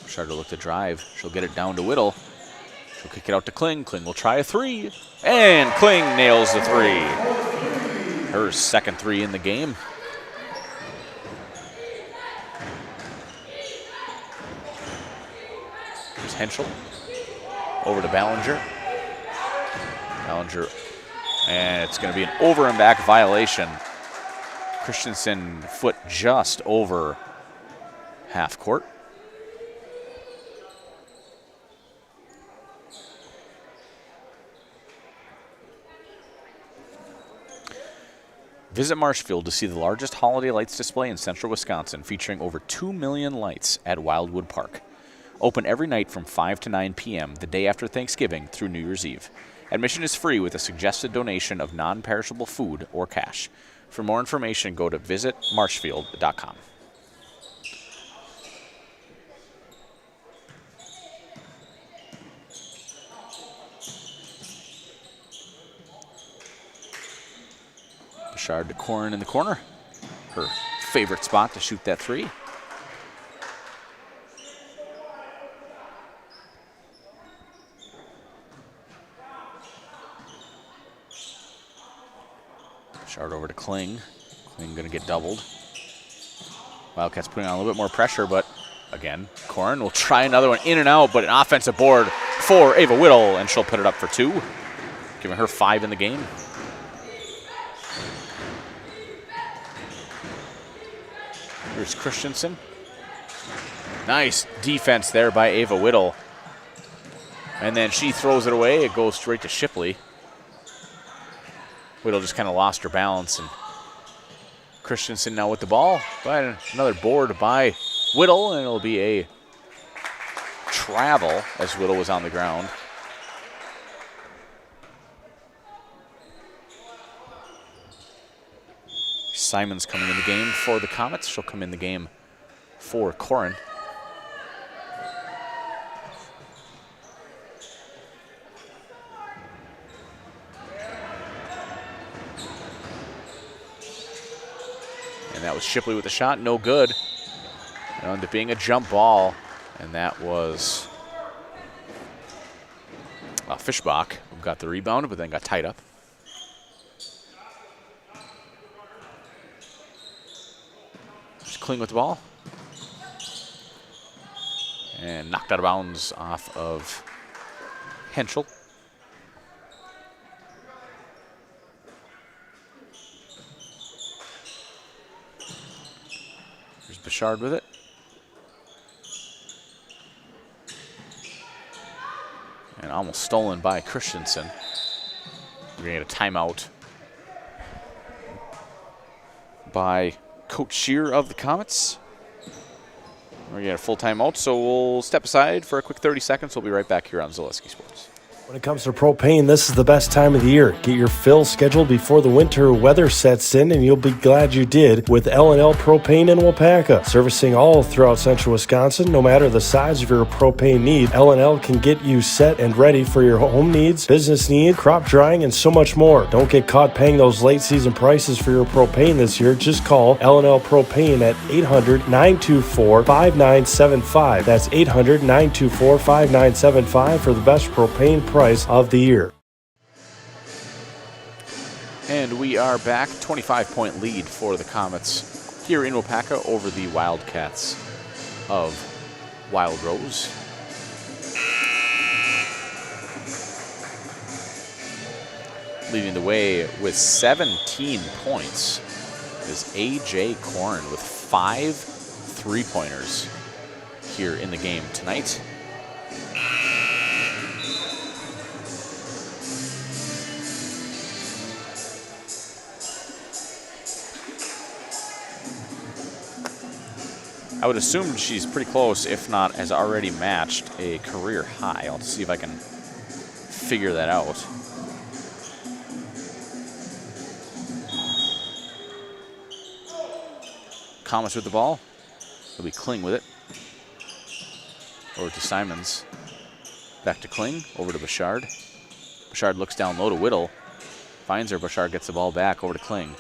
Bouchard will look to drive. She'll get it down to Whittle. She'll kick it out to Kling. Kling will try a 3. And Kling nails the 3. Her second 3 in the game. Here's Henschel. Over to Ballinger. Ballinger. And it's going to be an over and back violation. Christensen foot just over half court. Visit Marshfield to see the largest holiday lights display in central Wisconsin, featuring over 2 million lights at Wildwood Park. Open every night from 5 to 9 p.m. the day after Thanksgiving through New Year's Eve. Admission is free with a suggested donation of non-perishable food or cash. For more information, go to visitmarshfield.com. Bouchard to Corin in the corner. Her favorite spot to shoot that 3. Bouchard over to Kling. Kling going to get doubled. Wildcats putting on a little bit more pressure, but again, Corin will try another one in and out, but an offensive board for Ava Whittle, and she'll put it up for 2, giving her 5 in the game. Here's Christensen. Nice defense there by Ava Whittle. And then she throws it away. It goes straight to Shipley. Whittle just kind of lost her balance, and Christensen now with the ball. But another board by Whittle, and it'll be a travel as Whittle was on the ground. Simon's coming in the game for the Comets. She'll come in the game for Corin. And that was Shipley with the shot, no good. It ended up being a jump ball, and that was Fischbach, who got the rebound, but then got tied up. Kling with the ball. And knocked out of bounds off of Henschel. There's Bouchard with it. And almost stolen by Christensen. We're going to get a timeout by Coach Shear of the Comets. We're going to get a full timeout, so we'll step aside for a quick 30 seconds. We'll be right back here on Zaleski Sports. When it comes to propane, this is the best time of the year. Get your fill scheduled before the winter weather sets in, and you'll be glad you did with L&L Propane in Waupaca. Servicing all throughout central Wisconsin, no matter the size of your propane need, L&L can get you set and ready for your home needs, business needs, crop drying, and so much more. Don't get caught paying those late season prices for your propane this year. Just call L&L Propane at 800-924-5975. That's 800-924-5975 for the best propane price of the year. And we are back. 25-point lead for the Comets here in Waupaca over the Wildcats of Wild Rose. Leading the way with 17 points is A.J. Corn with 5 3-pointers here in the game tonight. I would assume she's pretty close, if not has already matched a career high. I'll see if I can figure that out. Comets with the ball. It'll be Kling with it. Over to Simons. Back to Kling. Over to Bouchard. Bouchard looks down low to Whittle. Finds her. Bouchard gets the ball back. Over to Kling.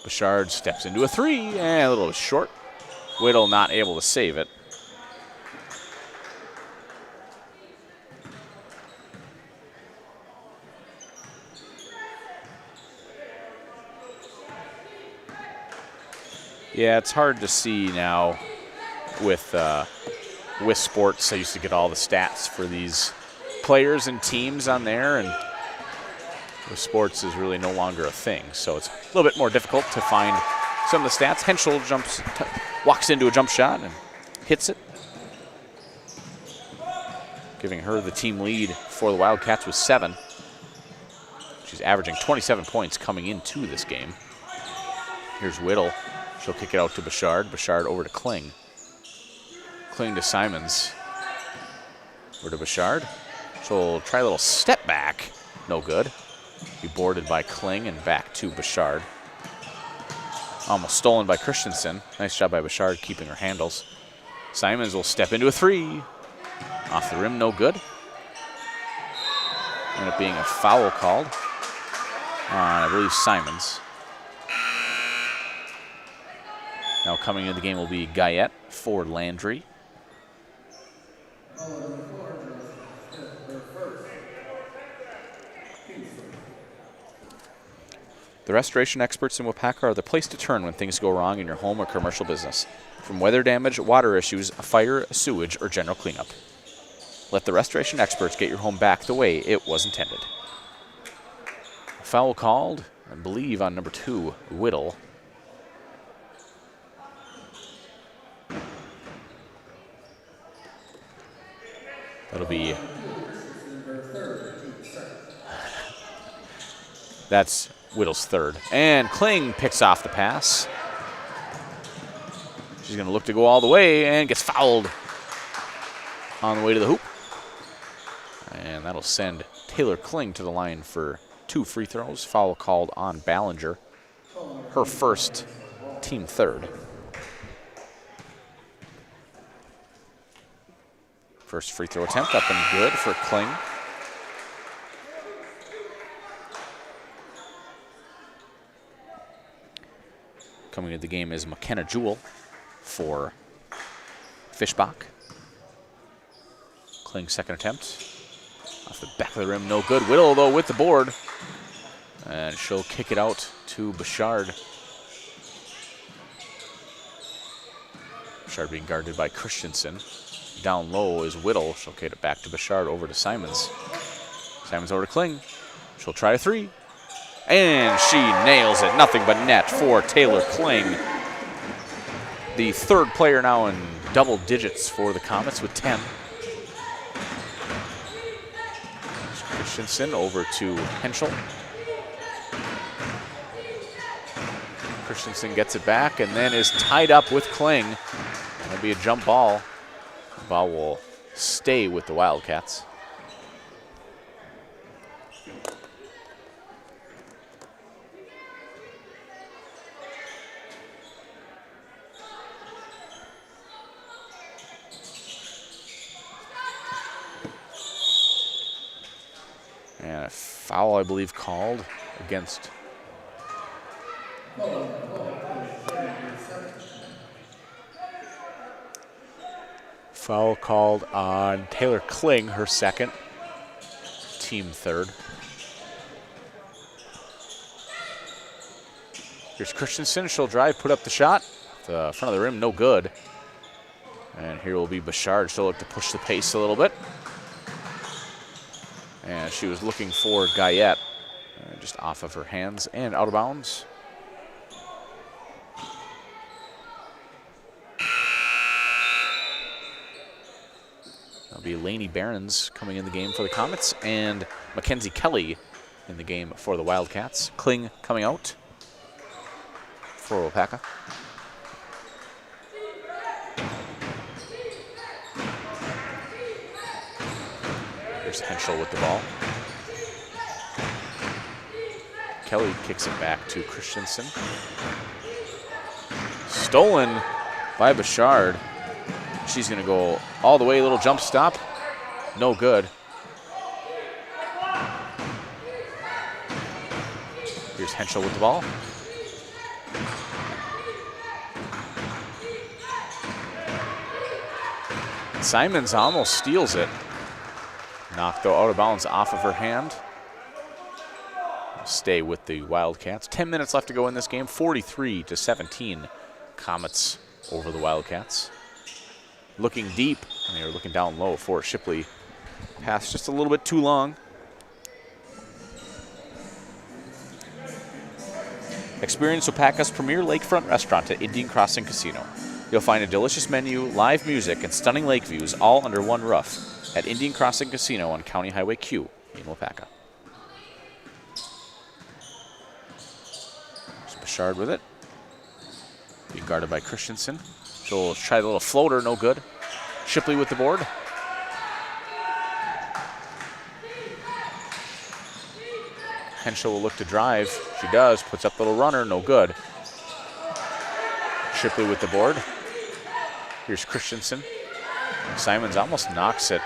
Bouchard steps into a 3, and a little short. Whittle not able to save it. Yeah, it's hard to see now with sports. I used to get all the stats for these players and teams on there, and with sports is really no longer a thing, so it's a little bit more difficult to find some of the stats. Henschel walks into a jump shot and hits it, giving her the team lead for the Wildcats with 7. She's averaging 27 points coming into this game. Here's Whittle. She'll kick it out to Bouchard. Bouchard over to Kling. Kling to Simons. Over to Bouchard. She'll try a little step back. No good. Be boarded by Kling and back to Bouchard. Almost stolen by Christensen. Nice job by Bouchard keeping her handles. Simons will step into a 3. Off the rim, no good. Ended up being a foul called on, I believe, Simons. Now coming into the game will be Guyette for Landry. The restoration experts in Waupaca are the place to turn when things go wrong in your home or commercial business. From weather damage, water issues, a fire, sewage, or general cleanup. Let the restoration experts get your home back the way it was intended. Foul called, I believe, on number 2, Whittle. That'll be... That's Whittle's 3rd. And Kling picks off the pass. She's going to look to go all the way and gets fouled on the way to the hoop. And that'll send Taylor Kling to the line for 2 free throws. Foul called on Ballinger. Her first, team 3rd. First free throw attempt up and good for Kling. Coming into the game is McKenna Jewell for Fischbach. Kling's second attempt. Off the back of the rim, no good. Whittle, though, with the board. And she'll kick it out to Bouchard. Bouchard being guarded by Christensen. Down low is Whittle. She'll kick it back to Bouchard, over to Simons. Simons over to Kling. She'll try a 3. And she nails it. Nothing but net for Taylor Kling. The 3rd player now in double digits for the Comets with 10. Christensen over to Henschel. Christensen gets it back and then is tied up with Kling. That'll be a jump ball. The ball will stay with the Wildcats. And a foul, I believe, called against. Foul called on Taylor Kling, her second, team third. Here's Christensen, she'll drive, put up the shot. The front of the rim, no good. And here will be Bouchard, she'll look to push the pace a little bit. And she was looking for Guyette, just off of her hands and out of bounds. That'll be Lainey Behrens coming in the game for the Comets, and Mackenzie Kelly in the game for the Wildcats. Kling coming out for Waupaca. Here's Henschel with the ball. Kelly kicks it back to Christensen. Stolen by Bouchard. She's going to go all the way, little jump stop. No good. Here's Henschel with the ball. Simons almost steals it. Knocked though out of bounds off of her hand. Stay with the Wildcats. 10 minutes left to go in this game. 43-17. Comets over the Wildcats. Looking deep, and they are looking down low for Shipley. Pass just a little bit too long. Experience Waupaca's premier lakefront restaurant at Indian Crossing Casino. You'll find a delicious menu, live music, and stunning lake views all under one roof at Indian Crossing Casino on County Highway Q in Waupaca. There's Bouchard with it. Being guarded by Christensen. She'll try the little floater, no good. Shipley with the board. Henschel will look to drive. She does, puts up the little runner, no good. Shipley with the board. Here's Christensen. Simons almost knocks it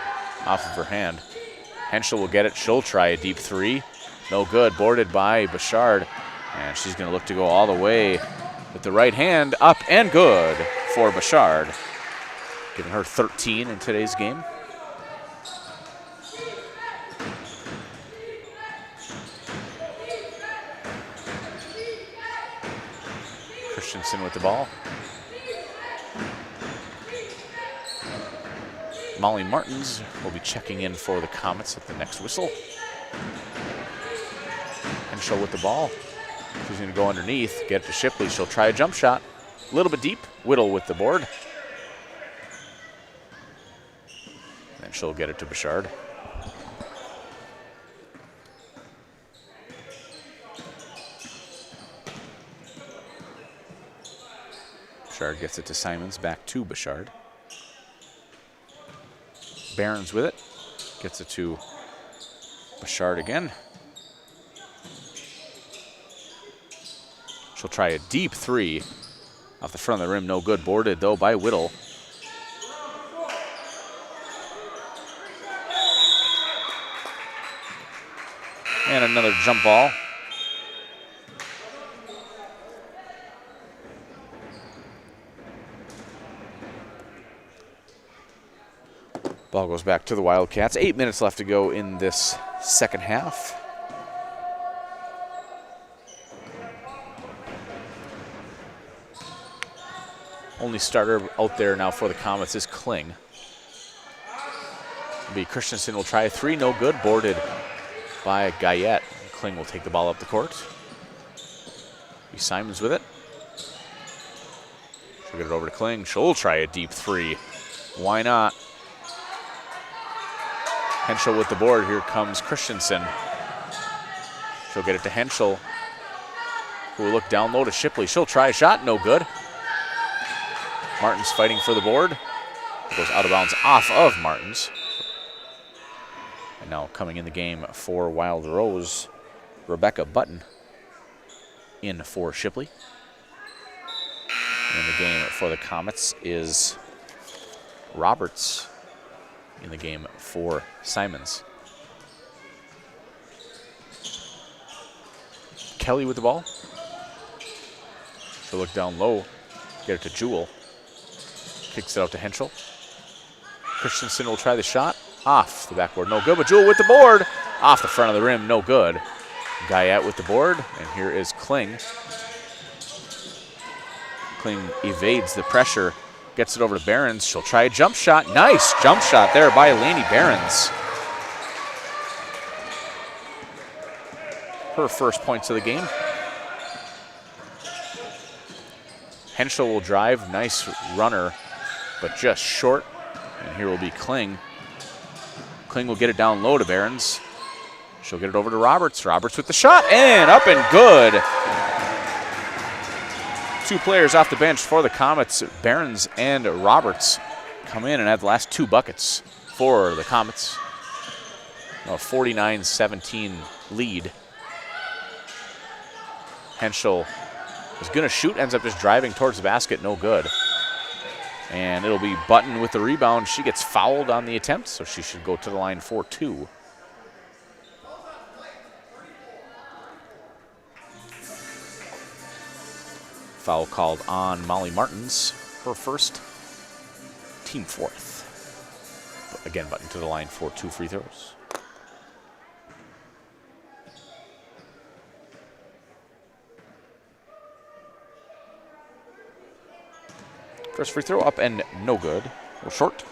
off of her hand. Henschel will get it. She'll try a deep three. No good. Boarded by Bouchard. And she's going to look to go all the way with the right hand. Up and good for Bouchard. Giving her 13 in today's game. Christensen with the ball. Molly Martins will be checking in for the Comets at the next whistle. Henschel with the ball. She's going to go underneath, get it to Shipley. She'll try a jump shot. A little bit deep. Whittle with the board. And she'll get it to Bouchard. Bouchard gets it to Simons, back to Bouchard. Behrens with it. Gets it to Bouchard again. She'll try a deep three off the front of the rim. No good. Boarded, though, by Whittle. And another jump ball. Ball goes back to the Wildcats. 8 minutes left to go in this second half. Only starter out there now for the Comets is Kling. Christensen will try a three, no good. Boarded by Guyette. Kling will take the ball up the court. Simons with it. She'll get it over to Kling. She'll try a deep three. Why not? Henschel with the board. Here comes Christensen. She'll get it to Henschel, who will look down low to Shipley. She'll try a shot, no good. Martin's fighting for the board. Goes out of bounds off of Martins. And now coming in the game for Wild Rose, Rebecca Button in for Shipley. And in the game for the Comets is Roberts in the game for Simons. Kelly with the ball. She'll look down low, get it to Jewel. Kicks it out to Henschel. Christensen will try the shot. Off the backboard, no good, but Jewel with the board. Off the front of the rim, no good. Guyette with the board, and here is Kling. Kling evades the pressure, gets it over to Behrens. She'll try a jump shot. Nice jump shot there by Laney Behrens. Her first points of the game. Henschel will drive, nice runner, but just short. And here will be Kling. Kling will get it down low to Behrens. She'll get it over to Roberts. Roberts with the shot, and up and good. 2 players off the bench for the Comets. Behrens and Roberts come in and have the last 2 buckets for the Comets. A 49-17 lead. Henschel is going to shoot, ends up just driving towards the basket, no good. And it'll be Button with the rebound. She gets fouled on the attempt, so she should go to the line for 2. Foul called on Molly Martins, her first, team 4th. But again, Button to the line for 2 free throws. First free throw up and no good. A little short.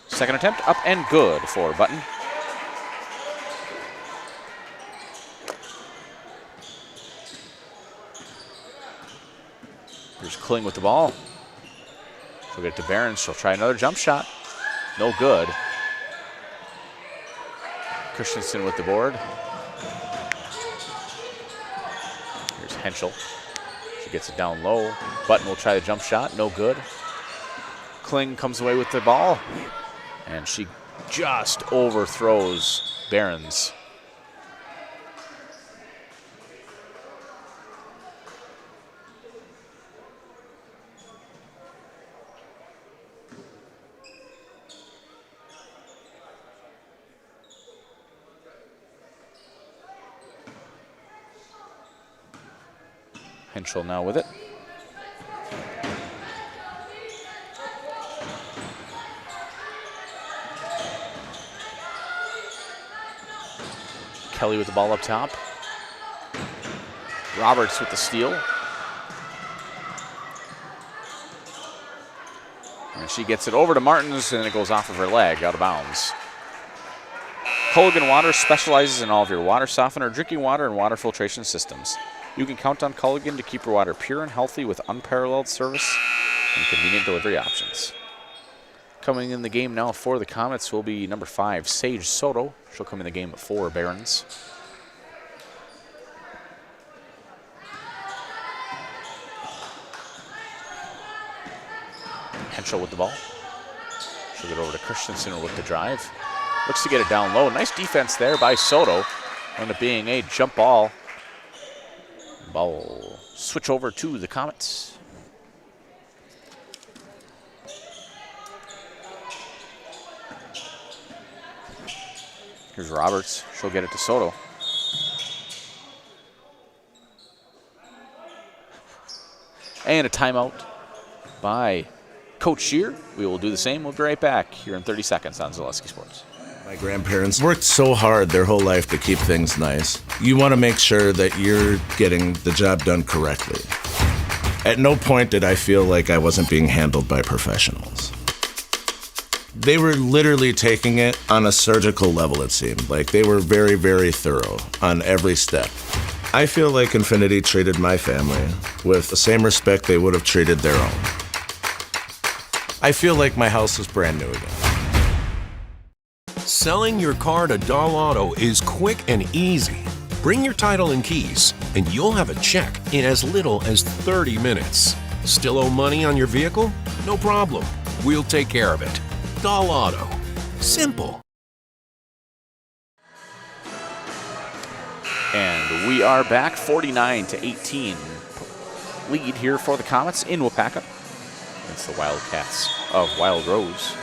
Second attempt up and good for Button. Here's Kling with the ball. She'll get it to Behrens. She'll try another jump shot. No good. Christensen with the board. Here's Henschel. She gets it down low. Button will try the jump shot. No good. Kling comes away with the ball. And she just overthrows Behrens. Henschel now with it. Kelly with the ball up top. Roberts with the steal. And she gets it over to Martins, and it goes off of her leg, out of bounds. Culligan Water specializes in all of your water softener, drinking water, and water filtration systems. You can count on Culligan to keep your water pure and healthy with unparalleled service and convenient delivery options. Coming in the game now for the Comets will be number 5, Sage Soto. She'll come in the game for Behrens. Henschel with the ball. She'll get over to Christensen with the drive. Looks to get it down low. Nice defense there by Soto. End up being a jump ball. Ball switch over to the Comets. Here's Roberts. She'll get it to Soto. And a timeout by Coach Shear. We will do the same. We'll be right back here in 30 seconds on Zaleski Sports. My grandparents worked so hard their whole life to keep things nice. You want to make sure that you're getting the job done correctly. At no point did I feel like I wasn't being handled by professionals. They were literally taking it on a surgical level, it seemed. Like they were very, very thorough on every step. I feel like Infinity treated my family with the same respect they would have treated their own. I feel like my house is brand new again. Selling your car to Doll Auto is quick and easy. Bring your title and keys, and you'll have a check in as little as 30 minutes. Still owe money on your vehicle? No problem. We'll take care of it. Doll Auto. Simple. And we are back, 49-18 lead here for the Comets in Waupaca. It's the Wildcats of Wild Rose.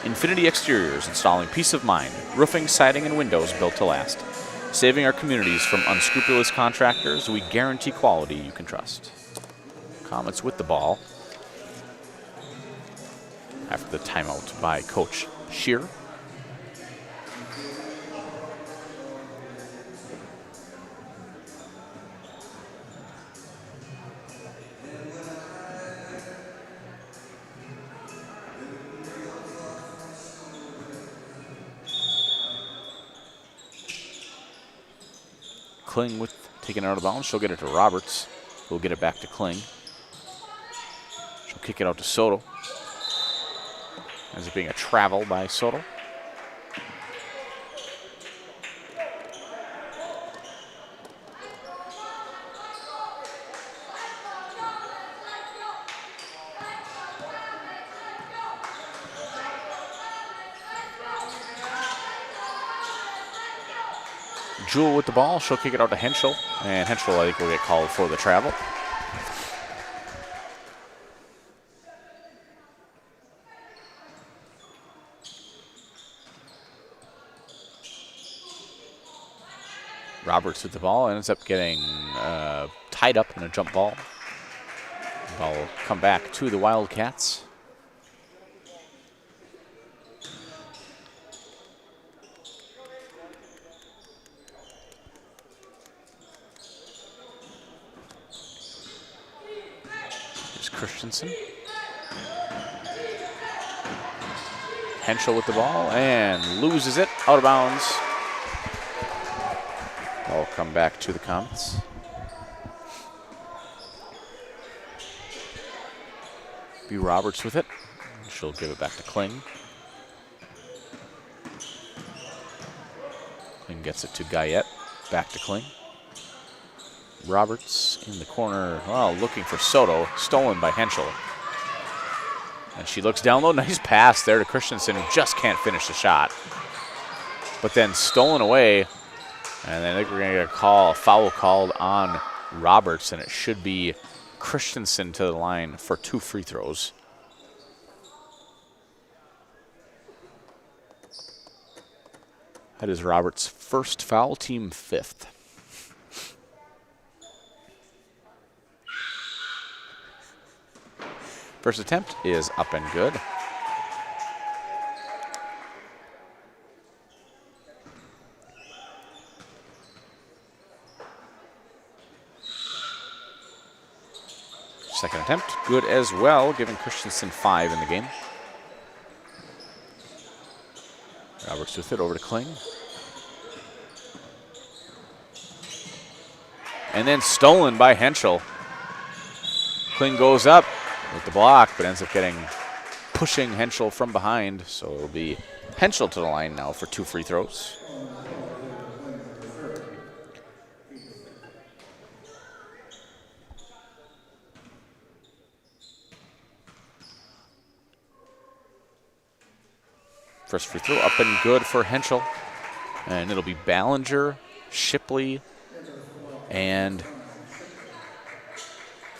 Infinity Exteriors, installing peace of mind, roofing, siding, and windows built to last. Saving our communities from unscrupulous contractors, we guarantee quality you can trust. Comets with the ball after the timeout by Coach Shear. Kling with taking it out of bounds. She'll get it to Roberts. Who'll get it back to Kling. She'll kick it out to Soto. Ends up being a travel by Soto. Jewel with the ball. She'll kick it out to Henschel. And Henschel, I think, will get called for the travel. Roberts with the ball. Ends up getting tied up in a jump ball. The ball will come back to the Wildcats. Christensen. Henschel with the ball and loses it out of bounds. Ball come back to the Comets. B. Roberts with it. She'll give it back to Kling. Kling gets it to Guyette. Back to Kling. Roberts in the corner, well, looking for Soto, stolen by Henschel. And she looks down low, nice pass there to Christensen, who just can't finish the shot. But then stolen away, and then I think we're gonna get a foul called on Roberts, and it should be Christensen to the line for 2 free throws. That is Roberts' first foul, team 5th. First attempt is up and good. Second attempt, good as well, giving Christensen 5 in the game. Roberts with it over to Kling. And then stolen by Henschel. Kling goes up with the block, but ends up pushing Henschel from behind. So it'll be Henschel to the line now for 2 free throws. First free throw up and good for Henschel. And it'll be Ballinger, Shipley, and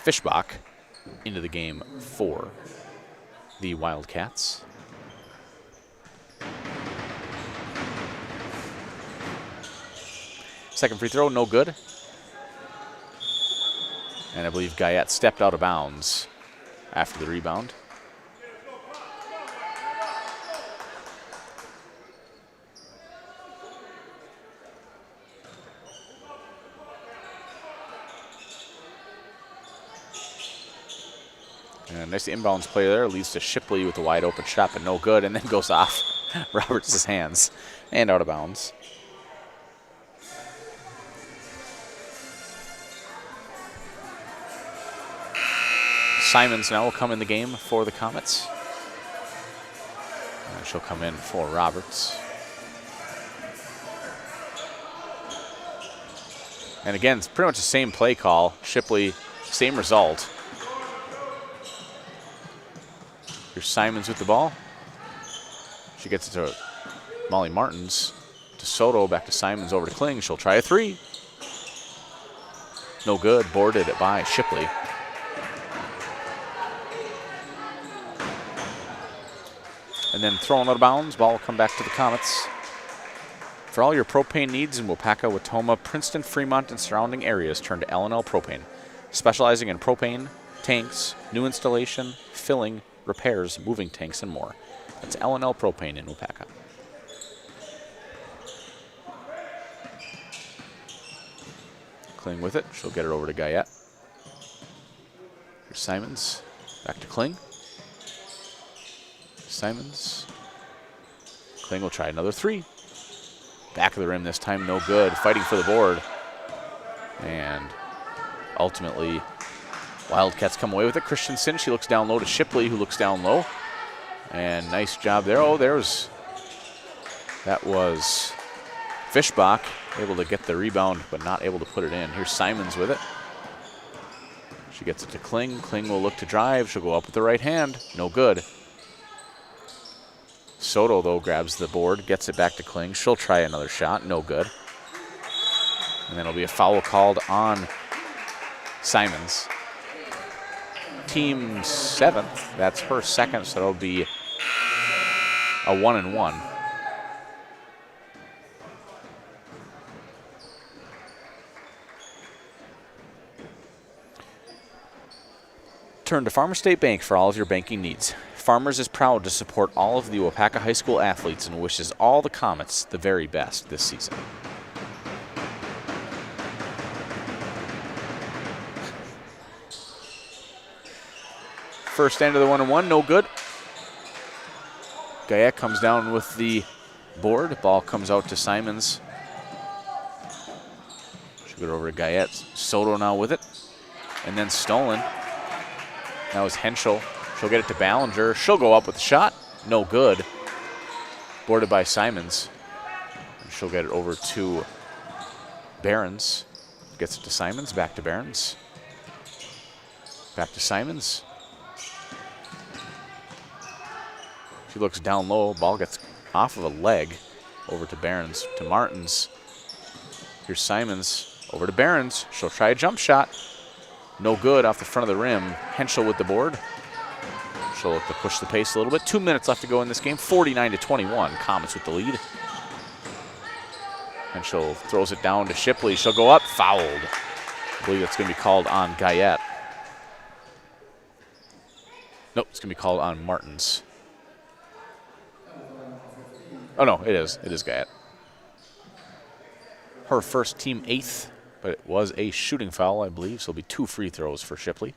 Fischbach into the game for the Wildcats. Second free throw, no good. And I believe Guyette stepped out of bounds after the rebound. And nice inbounds play there. Leads to Shipley with a wide open shot, but no good, and then goes off Roberts' hands and out of bounds. Simons now will come in the game for the Comets. And she'll come in for Roberts. And again, it's pretty much the same play call. Shipley, same result. Here's Simons with the ball. She gets it to Molly Martins. To Soto, back to Simons, over to Kling. She'll try a three. No good, boarded it by Shipley. And then thrown out of bounds, ball will come back to the Comets. For all your propane needs in Waupaca, Watoma, Princeton, Fremont, and surrounding areas, turn to L&L Propane. Specializing in propane, tanks, new installation, filling, repairs, moving tanks, and more. That's L&L Propane in Waupaca. Kling with it. She'll get it over to Guyette. Here's Simons. Back to Kling. Simons. Kling will try another three. Back of the rim this time, no good. Fighting for the board. And ultimately, Wildcats come away with it. Christensen, she looks down low to Shipley, who looks down low. And nice job there. Oh, that was Fischbach, able to get the rebound, but not able to put it in. Here's Simons with it. She gets it to Kling. Kling will look to drive. She'll go up with the right hand. No good. Soto, though, grabs the board, gets it back to Kling. She'll try another shot. No good. And then it'll be a foul called on Simons. Team 7th. That's her second, so it'll be a 1-and-1. Turn to Farmers State Bank for all of your banking needs. Farmers is proud to support all of the Waupaca High School athletes and wishes all the Comets the very best this season. First end of the 1-and-1, no good. Guyette comes down with the board. Ball comes out to Simons. She'll get over to Guyette. Soto now with it. And then stolen. That was Henschel. She'll get it to Ballinger. She'll go up with the shot. No good. Boarded by Simons. And she'll get it over to Behrens. Gets it to Simons. Back to Behrens. Back to Simons. She looks down low. Ball gets off of a leg. Over to Behrens. To Martins. Here's Simons. Over to Behrens. She'll try a jump shot. No good off the front of the rim. Henschel with the board. She'll look to push the pace a little bit. 2 minutes left to go in this game. 49-21. Comets with the lead. Henschel throws it down to Shipley. She'll go up. Fouled. I believe that's going to be called on Guyette. Nope, it's going to be called on Martins. Oh, no, it is. It is Guyette. Her first, team 8th, but it was a shooting foul, I believe, so it'll be 2 free throws for Shipley.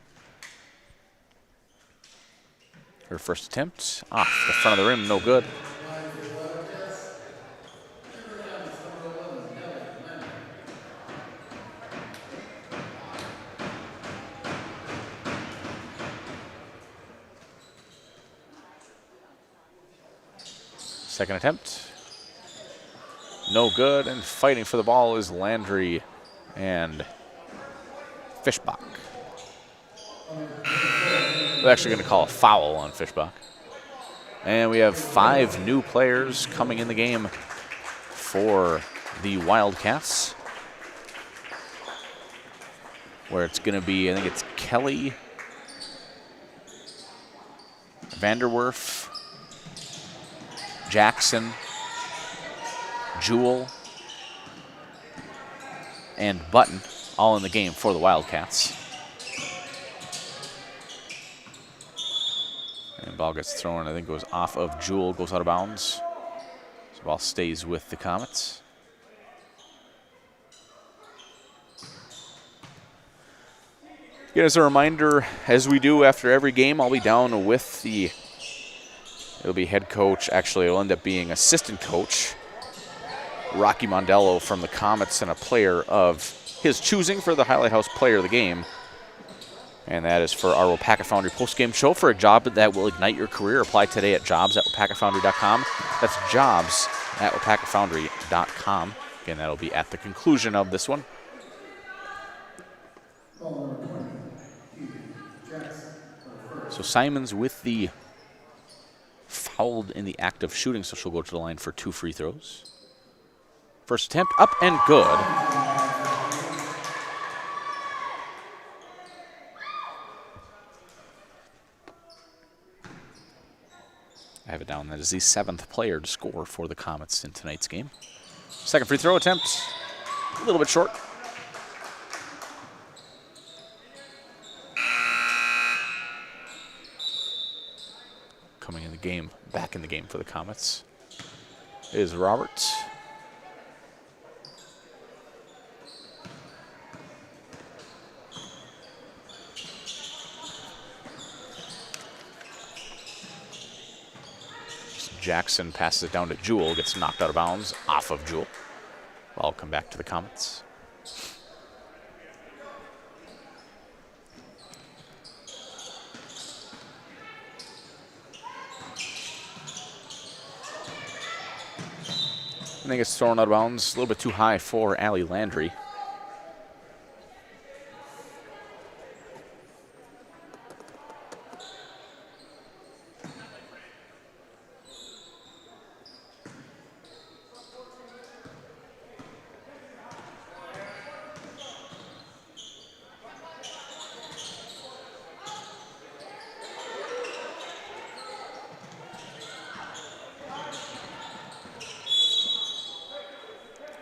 Her first attempt, off the front of the rim, no good. Second attempt, no good, and fighting for the ball is Landry and Fischbach. We're actually going to call a foul on Fischbach. And we have 5 new players coming in the game for the Wildcats. Where it's going to be, I think it's Kelly, Vanderwerf, Jackson, Jewell, and Button, all in the game for the Wildcats. And ball gets thrown, I think it goes off of Jewell, goes out of bounds. So ball stays with the Comets. Again, as a reminder, as we do after every game, I'll be down with it'll be head coach, actually it'll end up being assistant coach, Rocky Mondello from the Comets, and a player of his choosing for the Highlight House Player of the Game. And that is for our Waupaca Foundry postgame show. For a job that will ignite your career, apply today at jobs@waupacafoundry.com. That's jobs@waupacafoundry.com. Again, that'll be at the conclusion of this one. Ball number 20, Keith Jackson for first. So Simons with the fouled in the act of shooting, so she'll go to the line for 2 free throws. First attempt up and good. I have it down. That is the 7th player to score for the Comets in tonight's game. Second free throw attempt, a little bit short. Coming in the game, back in the game for the Comets is Roberts. Jackson passes it down to Jewell, gets knocked out of bounds off of Jewell. Ball come back to the Comets. I think it's thrown out of bounds, a little bit too high for Allie Landry.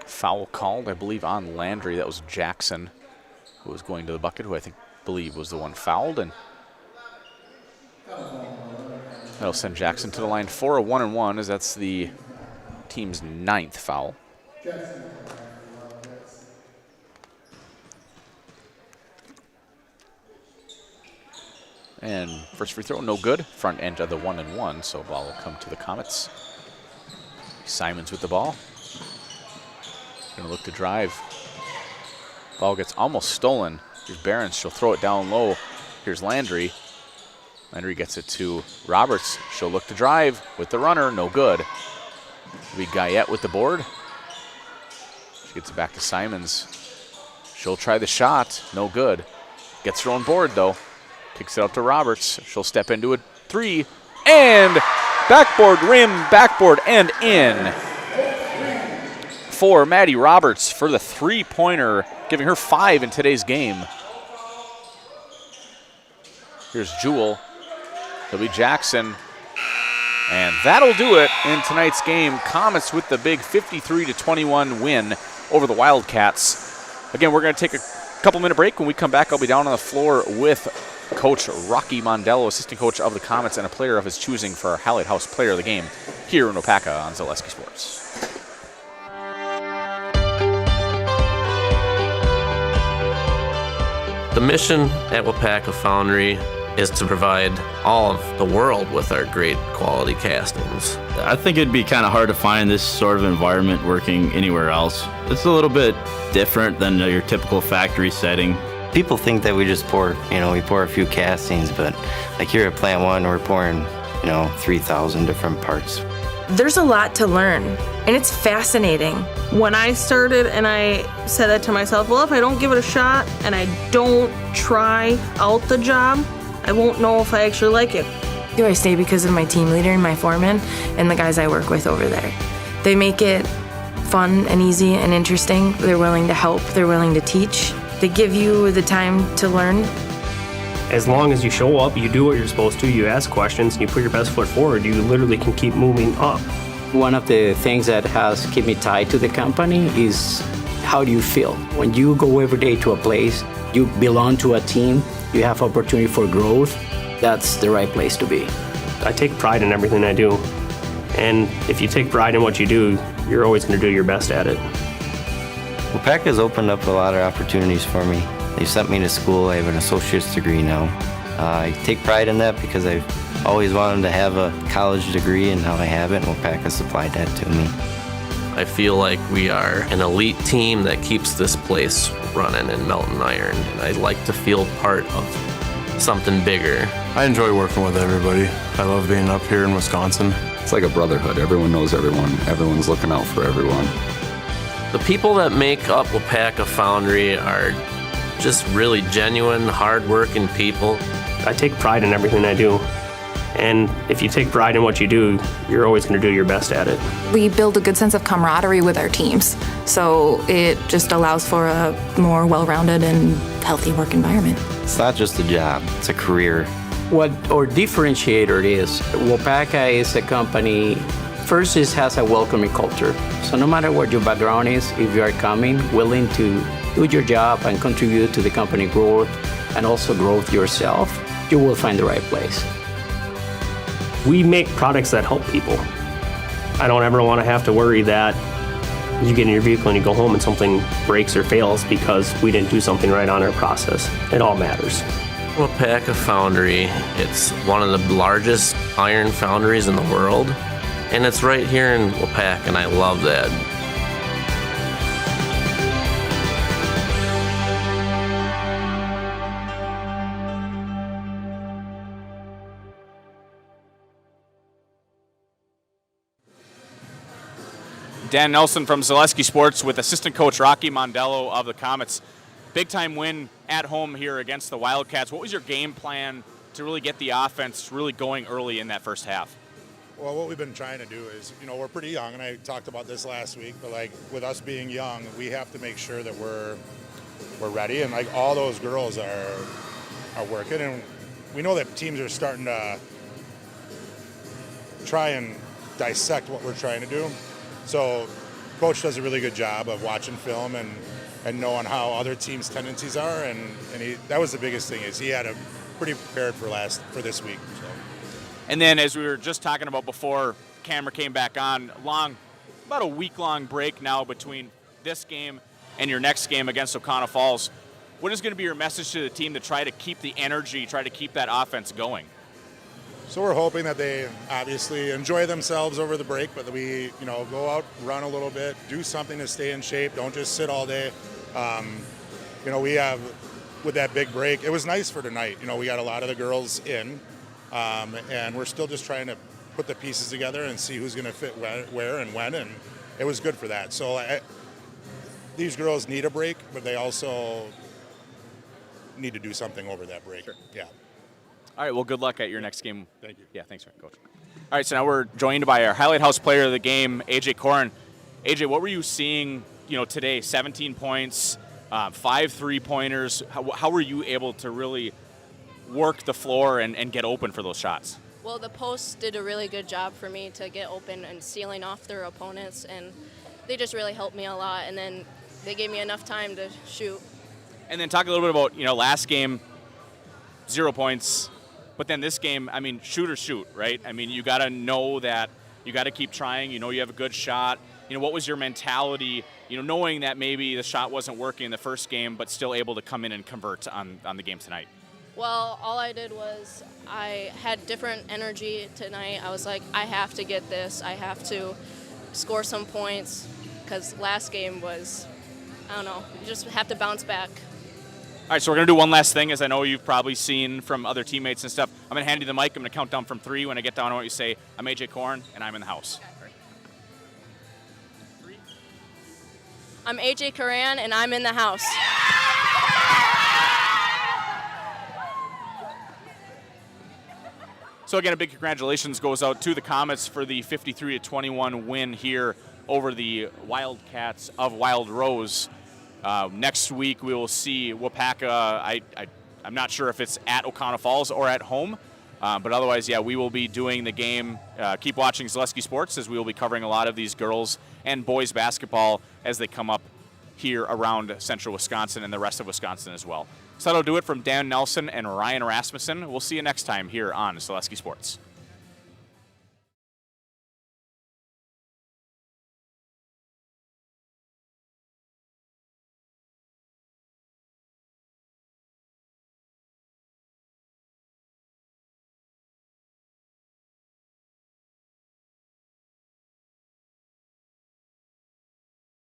Foul called, I believe, on Landry. That was Jackson who was going to the bucket, who I believe was the one fouled, and that'll send Jackson to the line for a 1-and-1, as that's the team's 9th foul. And first free throw, no good. Front end of the 1-and-1, so ball will come to the Comets. Simons with the ball. Gonna look to drive. Ball gets almost stolen. Here's Behrens, she'll throw it down low. Here's Landry. Landry gets it to Roberts. She'll look to drive with the runner, no good. It'll be Guyette with the board. She gets it back to Simons. She'll try the shot, no good. Gets her own board though. Kicks it up to Roberts. She'll step into a 3, and backboard, rim, backboard, and in. For Maddie Roberts for the 3-pointer, giving her 5 in today's game. Here's Jewell. It'll be Jackson. And that'll do it in tonight's game. Comets with the big 53-21 win over the Wildcats. Again, we're going to take a couple-minute break. When we come back, I'll be down on the floor with Coach Rocky Mondello, assistant coach of the Comets, and a player of his choosing for our Hallett House Player of the Game here in Waupaca on Zaleski Sports. The mission at Waupaca Foundry is to provide all of the world with our great quality castings. I think it'd be kind of hard to find this sort of environment working anywhere else. It's a little bit different than your typical factory setting. People think that we just pour, we pour a few castings, but like here at Plant 1, we're pouring, 3,000 different parts. There's a lot to learn, and it's fascinating. When I started and I said that to myself, well, if I don't give it a shot and I don't try out the job, I won't know if I actually like it. I stay because of my team leader and my foreman and the guys I work with over there. They make it fun and easy and interesting. They're willing to help, they're willing to teach. They give you the time to learn. As long as you show up, you do what you're supposed to, you ask questions, and you put your best foot forward, you literally can keep moving up. One of the things that has kept me tied to the company is how do you feel? When you go every day to a place, you belong to a team, you have opportunity for growth, that's the right place to be. I take pride in everything I do. And if you take pride in what you do, you're always going to do your best at it. Waupaca has opened up a lot of opportunities for me. They've sent me to school. I have an associate's degree now. I take pride in that because I've always wanted to have a college degree, and now I have it, and Waupaca supplied that to me. I feel like we are an elite team that keeps this place running in Melton Iron, and I like to feel part of something bigger. I enjoy working with everybody. I love being up here in Wisconsin. It's like a brotherhood. Everyone knows everyone. Everyone's looking out for everyone. The people that make up Waupaca Foundry are just really genuine, hard-working people. I take pride in everything I do. And if you take pride in what you do, you're always going to do your best at it. We build a good sense of camaraderie with our teams, so it just allows for a more well-rounded and healthy work environment. It's not just a job, it's a career. What our differentiator is, Waupaca is a company, first it has a welcoming culture. So no matter what your background is, if you are coming, willing to do your job and contribute to the company growth and also growth yourself, you will find the right place. We make products that help people. I don't ever want to have to worry that you get in your vehicle and you go home and something breaks or fails because we didn't do something right on our process. It all matters. Waupaca Foundry, it's one of the largest iron foundries in the world, and it's right here in Waupaca, and I love that. Dan Nelson from Zaleski Sports with assistant coach Rocky Mondello of the Comets. Big time win at home here against the Wildcats. What was your game plan to really get the offense really going early in that first half? Well, what we've been trying to do is, we're pretty young, and I talked about this last week, but with us being young, we have to make sure that we're ready, and all those girls are working, and we know that teams are starting to try and dissect what we're trying to do. So coach does a really good job of watching film and knowing how other teams' tendencies are, and that was the biggest thing, is he had a pretty prepared for this week. So. And then, as we were just talking about before camera came back on, about a week-long break now between this game and your next game against Oconto Falls. What is going to be your message to the team to try to keep the energy, try to keep that offense going? So we're hoping that they obviously enjoy themselves over the break, but that we, go out, run a little bit, do something to stay in shape. Don't just sit all day. We have, with that big break, it was nice for tonight. We got a lot of the girls in, and we're still just trying to put the pieces together and see who's going to fit where and when, and it was good for that. So these girls need a break, but they also need to do something over that break. Sure. Yeah. All right, well, good luck at your next game. Thank you. Yeah, thanks, Coach. All right, so now we're joined by our Highlight House player of the game, AJ Corin. AJ, what were you seeing, today? 17 points, 5 3-pointers. How were you able to really work the floor and get open for those shots? Well, the posts did a really good job for me to get open and sealing off their opponents, and they just really helped me a lot, and then they gave me enough time to shoot. And then talk a little bit about, last game, 0 points. But then this game, shoot or shoot, right? You got to know that you got to keep trying. You have a good shot. What was your mentality, knowing that maybe the shot wasn't working in the first game, but still able to come in and convert on the game tonight? Well, all I did was I had different energy tonight. I was like, I have to get this. I have to score some points, because last game was, you just have to bounce back. All right, so we're going to do one last thing, as I know you've probably seen from other teammates and stuff. I'm going to hand you the mic. I'm going to count down from 3. When I get down, I want you to say, I'm AJ Corin, and I'm in the house. Okay. Right. 3. I'm AJ Corin, and I'm in the house. So again, a big congratulations goes out to the Comets for the 53-21 win here over the Wildcats of Wild Rose. Next week we will see Waupaca. I'm not sure if it's at Oconto Falls or at home, but otherwise, yeah, we will be doing the game. Keep watching Zaleski Sports, as we will be covering a lot of these girls and boys basketball as they come up here around central Wisconsin and the rest of Wisconsin as well. So that'll do it from Dan Nelson and Ryan Rasmussen. We'll see you next time here on Zaleski Sports.